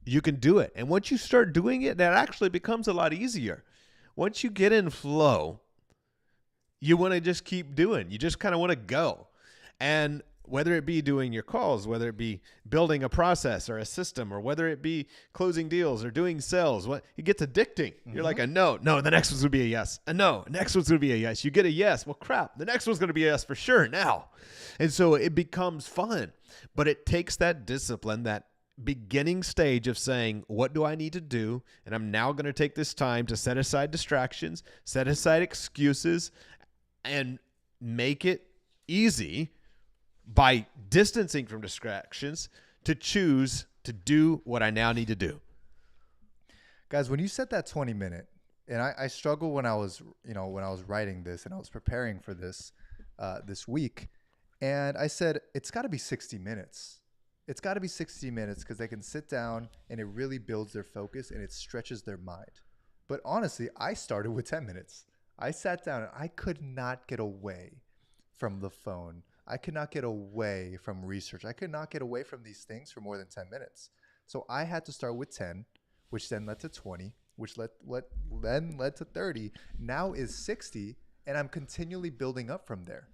you can do it. And once you start doing it, that actually becomes a lot easier. Once you get in flow, you want to just keep doing. You just kind of want to go. And whether it be doing your calls, whether it be building a process or a system, or whether it be closing deals or doing sales, it gets addicting. You're like, a no, the next one's going to be a yes. A no, next one's going to be a yes. You get a yes. Well, crap, the next one's going to be a yes for sure now. And so it becomes fun. But it takes that discipline, that beginning stage of saying, what do I need to do? And I'm now going to take this time to set aside distractions, set aside excuses, and make it easy by distancing from distractions to choose to do what I now need to do. Guys, when you set that 20-minute, and I struggled when I was writing this and I was preparing for this this week, and I said, it's got to be 60 minutes. It's got to be 60 minutes because they can sit down and it really builds their focus and it stretches their mind. But honestly, I started with 10 minutes. I sat down and I could not get away from the phone. I could not get away from research. I could not get away from these things for more than 10 minutes. So I had to start with 10, which then led to 20, which then led to 30. Now is 60, and I'm continually building up from there.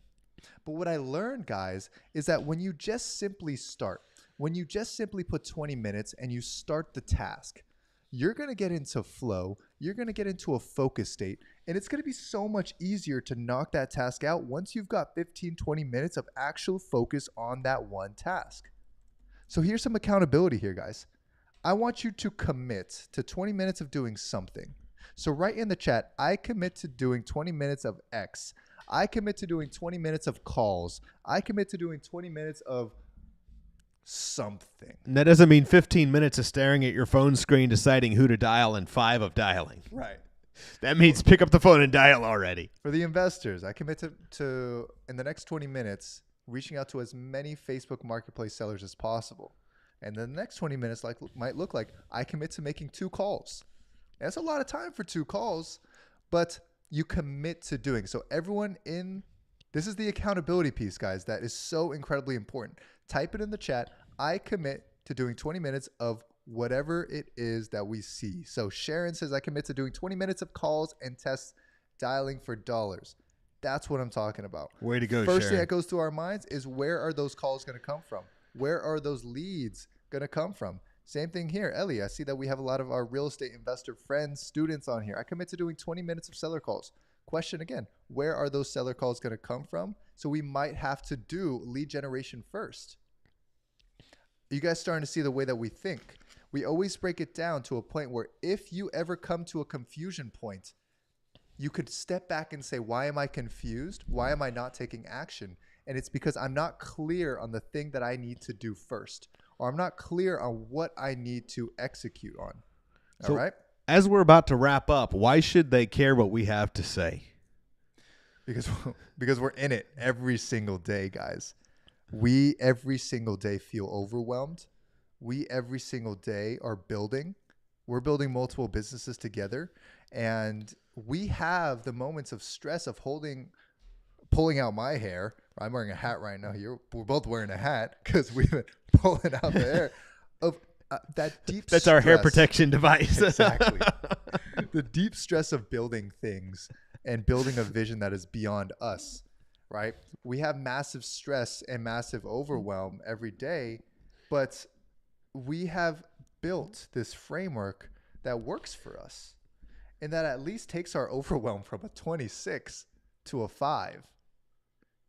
But what I learned, guys, is that when you just simply start, when you just simply put 20 minutes and you start the task, you're going to get into flow. You're going to get into a focus state. And it's going to be so much easier to knock that task out once you've got 15, 20 minutes of actual focus on that one task. So here's some accountability here, guys. I want you to commit to 20 minutes of doing something. So write in the chat, I commit to doing 20 minutes of X. I commit to doing 20 minutes of calls. I commit to doing 20 minutes of something. And that doesn't mean 15 minutes of staring at your phone screen deciding who to dial and 5 of dialing. Right. That means pick up the phone and dial already. For the investors, I commit to in the next 20 minutes, reaching out to as many Facebook Marketplace sellers as possible. And then the next 20 minutes might look like I commit to making 2 calls. And that's a lot of time for 2 calls, but you commit to doing. So everyone this is the accountability piece, guys, that is so incredibly important. Type it in the chat. I commit to doing 20 minutes of whatever it is that we see. So Sharon says, I commit to doing 20 minutes of calls and tests dialing for dollars. That's what I'm talking about. Way to go, First Sharon. thing that goes through our minds is, where are those calls going to come from? Where are those leads going to come from? Same thing here. Ellie, I see that we have a lot of our real estate investor friends, students on here. I commit to doing 20 minutes of seller calls. Question again, where are those seller calls going to come from? So we might have to do lead generation first. Are you guys starting to see the way that we think? We always break it down to a point where if you ever come to a confusion point, you could step back and say, why am I confused? Why am I not taking action? And it's because I'm not clear on the thing that I need to do first, or I'm not clear on what I need to execute on. All right? As we're about to wrap up, why should they care what we have to say? Because we're in it every single day, guys. We every single day feel overwhelmed. We every single day are building. We're building multiple businesses together, and we have the moments of stress of pulling out my hair. I'm wearing a hat right now. We're both wearing a hat because we've been pulling out the hair of that deep. That's stress. our hair protection device. Exactly. The deep stress of building things and building a vision that is beyond us, right? We have massive stress and massive overwhelm every day, but we have built this framework that works for us, and that at least takes our overwhelm from a 26 to a 5.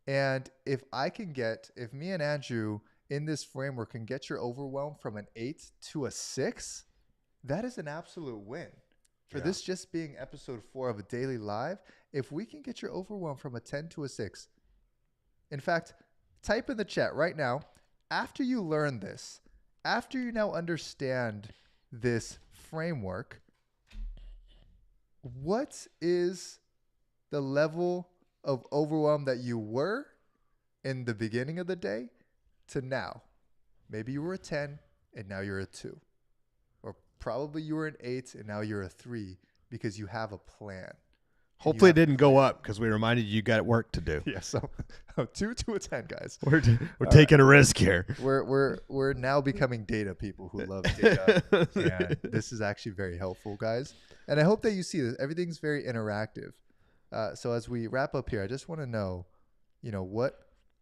And if me and Andrew in this framework can get your overwhelm from an 8 to a 6, that is an absolute win. For this just being episode 4 of a daily live, if we can get your overwhelm from a 10 to a 6, in fact, type in the chat right now, after you learn this, after you now understand this framework, what is the level of overwhelm that you were in the beginning of the day to now? Maybe you were a 10 and now you're a 2. Or probably you were an 8 and now you're a 3 because you have a plan. Hopefully it didn't go up because we reminded you got work to do. Yeah, so 2 to a 10, guys. We're taking a risk here. We're now becoming data people who love data. Yeah, this is actually very helpful, guys. And I hope that you see this. Everything's very interactive. So as we wrap up here, I just want to know, what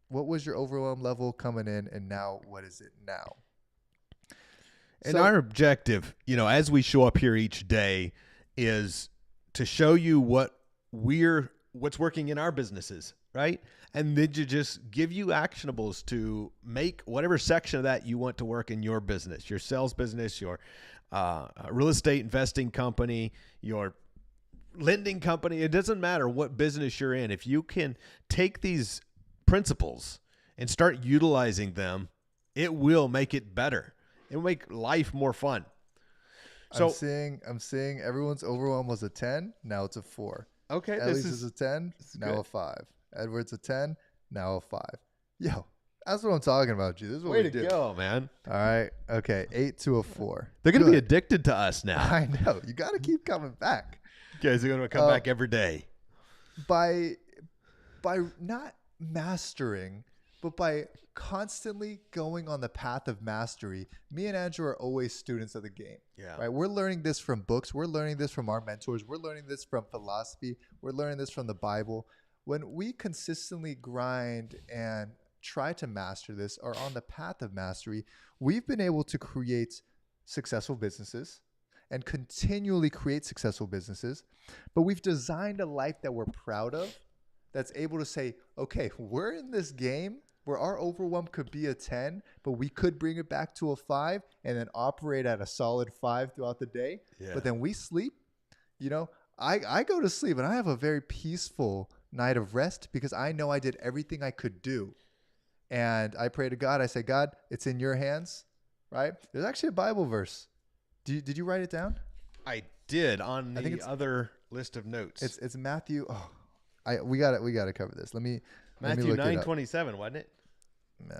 was your overwhelm level coming in, and now what is it now? And our objective, as we show up here each day, is to show you what's working in our businesses, right? And then to just give you actionables to make whatever section of that you want to work in your business, your sales business, your real estate investing company, your lending company. It doesn't matter what business you're in. If you can take these principles and start utilizing them, it will make it better. It will make life more fun. So I'm seeing everyone's overwhelm was a 10. Now it's a 4. okay, Ellie's is a 10. Now good. a 5. Edward's a 10. Now a 5. Yo, that's what I'm talking about, G. This is what Way we to do. go, man. All right. Okay. 8 to a 4. They're going to be addicted to us now. I know. You got to keep coming back. You guys are going to come back every day. By not mastering, but by constantly going on the path of mastery. Me and Andrew are always students of the game. Yeah. Right. We're learning this from books. We're learning this from our mentors. We're learning this from philosophy. We're learning this from the Bible. When we consistently grind and try to master this, or on the path of mastery, we've been able to create successful businesses and continually create successful businesses. But we've designed a life that we're proud of, that's able to say, okay, we're in this game where our overwhelm could be a 10, but we could bring it back to a 5 and then operate at a solid 5 throughout the day. Yeah. But then we sleep. I go to sleep and I have a very peaceful night of rest because I know I did everything I could do. And I pray to God. I say, God, it's in your hands, right? There's actually a Bible verse. Did you write it down? I did on the other list of notes. It's Matthew. We got to cover this. Matthew 9:27, wasn't it?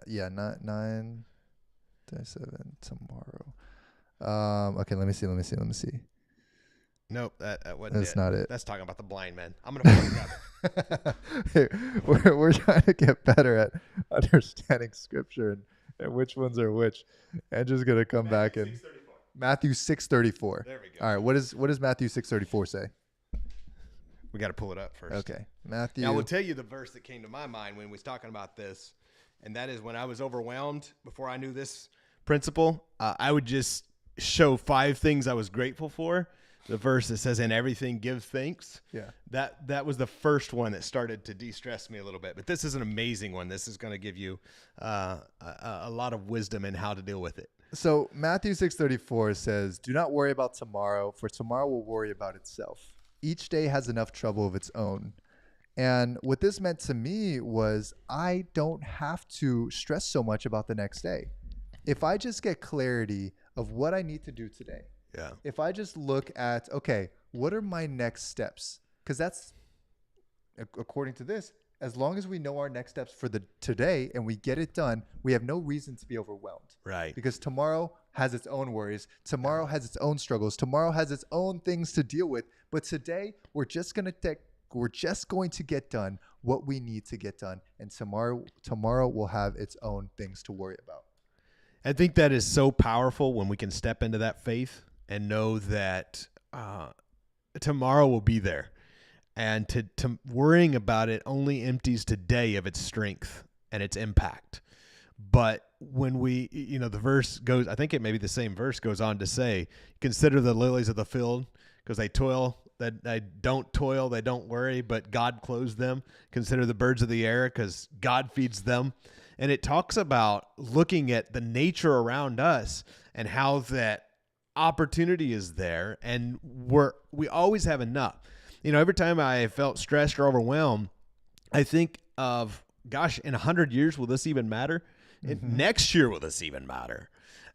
Yeah, not 9:7 tomorrow. Okay, let me see. Nope, that wasn't That's not it. That's talking about the blind man. I'm gonna fucking grab it. Hey, we're trying to get better at understanding scripture and which ones are which. Andrew's gonna come back and Matthew 6:34. There we go. All right, what does Matthew 6:34 say? We got to pull it up first. Okay, Matthew. Now, I will tell you the verse that came to my mind when we was talking about this, and that is when I was overwhelmed. Before I knew this principle, I would just show 5 things I was grateful for. The verse that says, "In everything give thanks." Yeah. That was the first one that started to de-stress me a little bit. But this is an amazing one. This is going to give you a lot of wisdom in how to deal with it. So Matthew 6:34 says, "Do not worry about tomorrow, for tomorrow will worry about itself. Each day has enough trouble of its own." And what this meant to me was I don't have to stress so much about the next day. If I just get clarity of what I need to do today. Yeah. If I just look at, okay, what are my next steps? Because that's, according to this, as long as we know our next steps for the today and we get it done, we have no reason to be overwhelmed. Right. Because tomorrow has its own worries. Tomorrow has its own struggles. Tomorrow has its own things to deal with. But today, we're just going to get done what we need to get done. And tomorrow will have its own things to worry about. I think that is so powerful when we can step into that faith and know that tomorrow will be there. And to worrying about it only empties today of its strength and its impact. But when we, the verse goes, I think it may be the same verse goes on to say, consider the lilies of the field because they toil, they don't toil, they don't worry, but God clothes them. Consider the birds of the air because God feeds them. And it talks about looking at the nature around us and how that opportunity is there, and we always have enough. Every time I felt stressed or overwhelmed, I think of, gosh, in 100 years, will this even matter? Mm-hmm. Next year, will this even matter?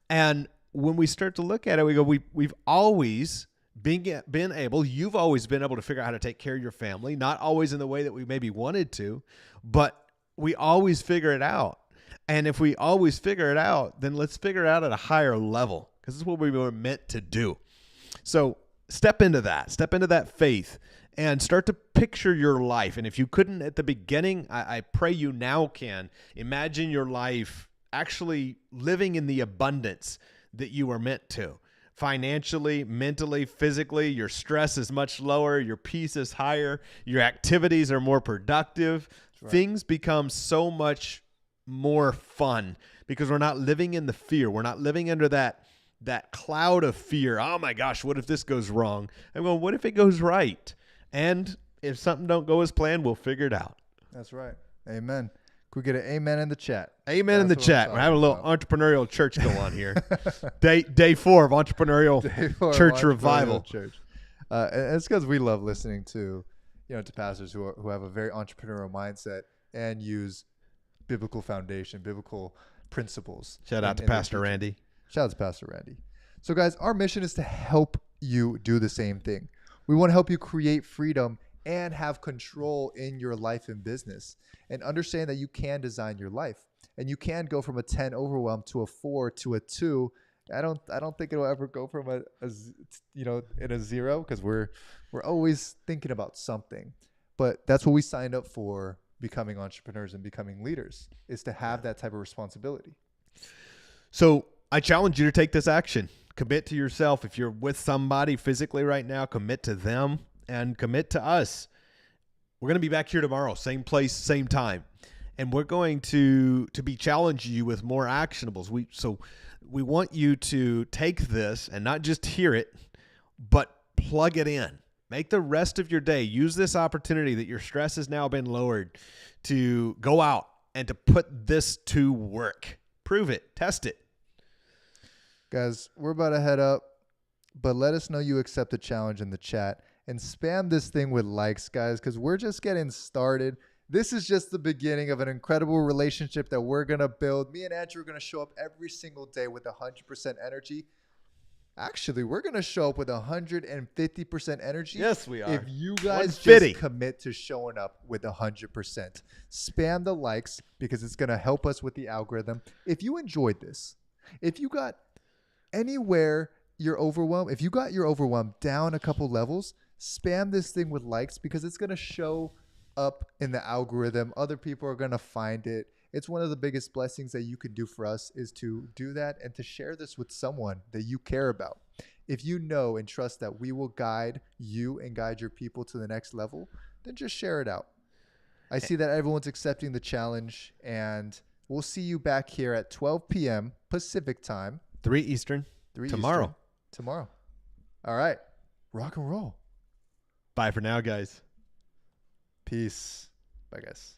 And when we start to look at it, we go, we've always been able, you've always been able to figure out how to take care of your family, not always in the way that we maybe wanted to, but we always figure it out. And if we always figure it out, then let's figure it out at a higher level, because this is what we were meant to do. So step into that faith and start to picture your life. And if you couldn't at the beginning, I pray you now can. Imagine your life actually living in the abundance that you were meant to. Financially, mentally, physically, your stress is much lower, your peace is higher, your activities are more productive. Right. Things become so much more fun because we're not living in the fear. We're not living under that cloud of fear. Oh my gosh, what if this goes wrong? I'm going, what if it goes right? And if something don't go as planned, we'll figure it out. That's right. Amen. Could we get an amen in the chat? Amen in the chat. We're having a little entrepreneurial church go on here. Day 4 of entrepreneurial church revival. Church. And it's because we love listening to pastors who have a very entrepreneurial mindset and use biblical foundation, biblical principles. Shout out to Pastor Randy. Shout out to Pastor Randy. So, guys, our mission is to help you do the same thing. We want to help you create freedom and have control in your life and business, and understand that you can design your life, and you can go from a 10 overwhelm to a 4 to a 2. I don't think it'll ever go from in a 0, because we're always thinking about something. But that's what we signed up for, becoming entrepreneurs and becoming leaders, is to have that type of responsibility. So I challenge you to take this action. Commit to yourself. If you're with somebody physically right now, commit to them and commit to us. We're going to be back here tomorrow, same place, same time. And we're going to be challenging you with more actionables. We want you to take this and not just hear it, but plug it in. Make the rest of your day. Use this opportunity that your stress has now been lowered to go out and to put this to work. Prove it. Test it. Guys, we're about to head up, but let us know you accept the challenge in the chat, and spam this thing with likes, guys, because we're just getting started. This is just the beginning of an incredible relationship that we're going to build. Me and Andrew are going to show up every single day with 100% energy. Actually, we're going to show up with 150% energy. Yes, we are. If you guys 150. just commit to showing up with 100%. Spam the likes, because it's going to help us with the algorithm. If you enjoyed this, if you got anywhere you're overwhelmed, if you got your overwhelm down a couple levels, spam this thing with likes, because it's going to show up in the algorithm. Other people are going to find it. It's one of the biggest blessings that you can do for us, is to do that and to share this with someone that you care about. If you know and trust that we will guide you and guide your people to the next level, then just share it out. I see that everyone's accepting the challenge, and we'll see you back here at 12 p.m. Pacific time. 3 Eastern. 3 tomorrow. Eastern. Tomorrow. All right. Rock and roll. Bye for now, guys. Peace. Bye, guys.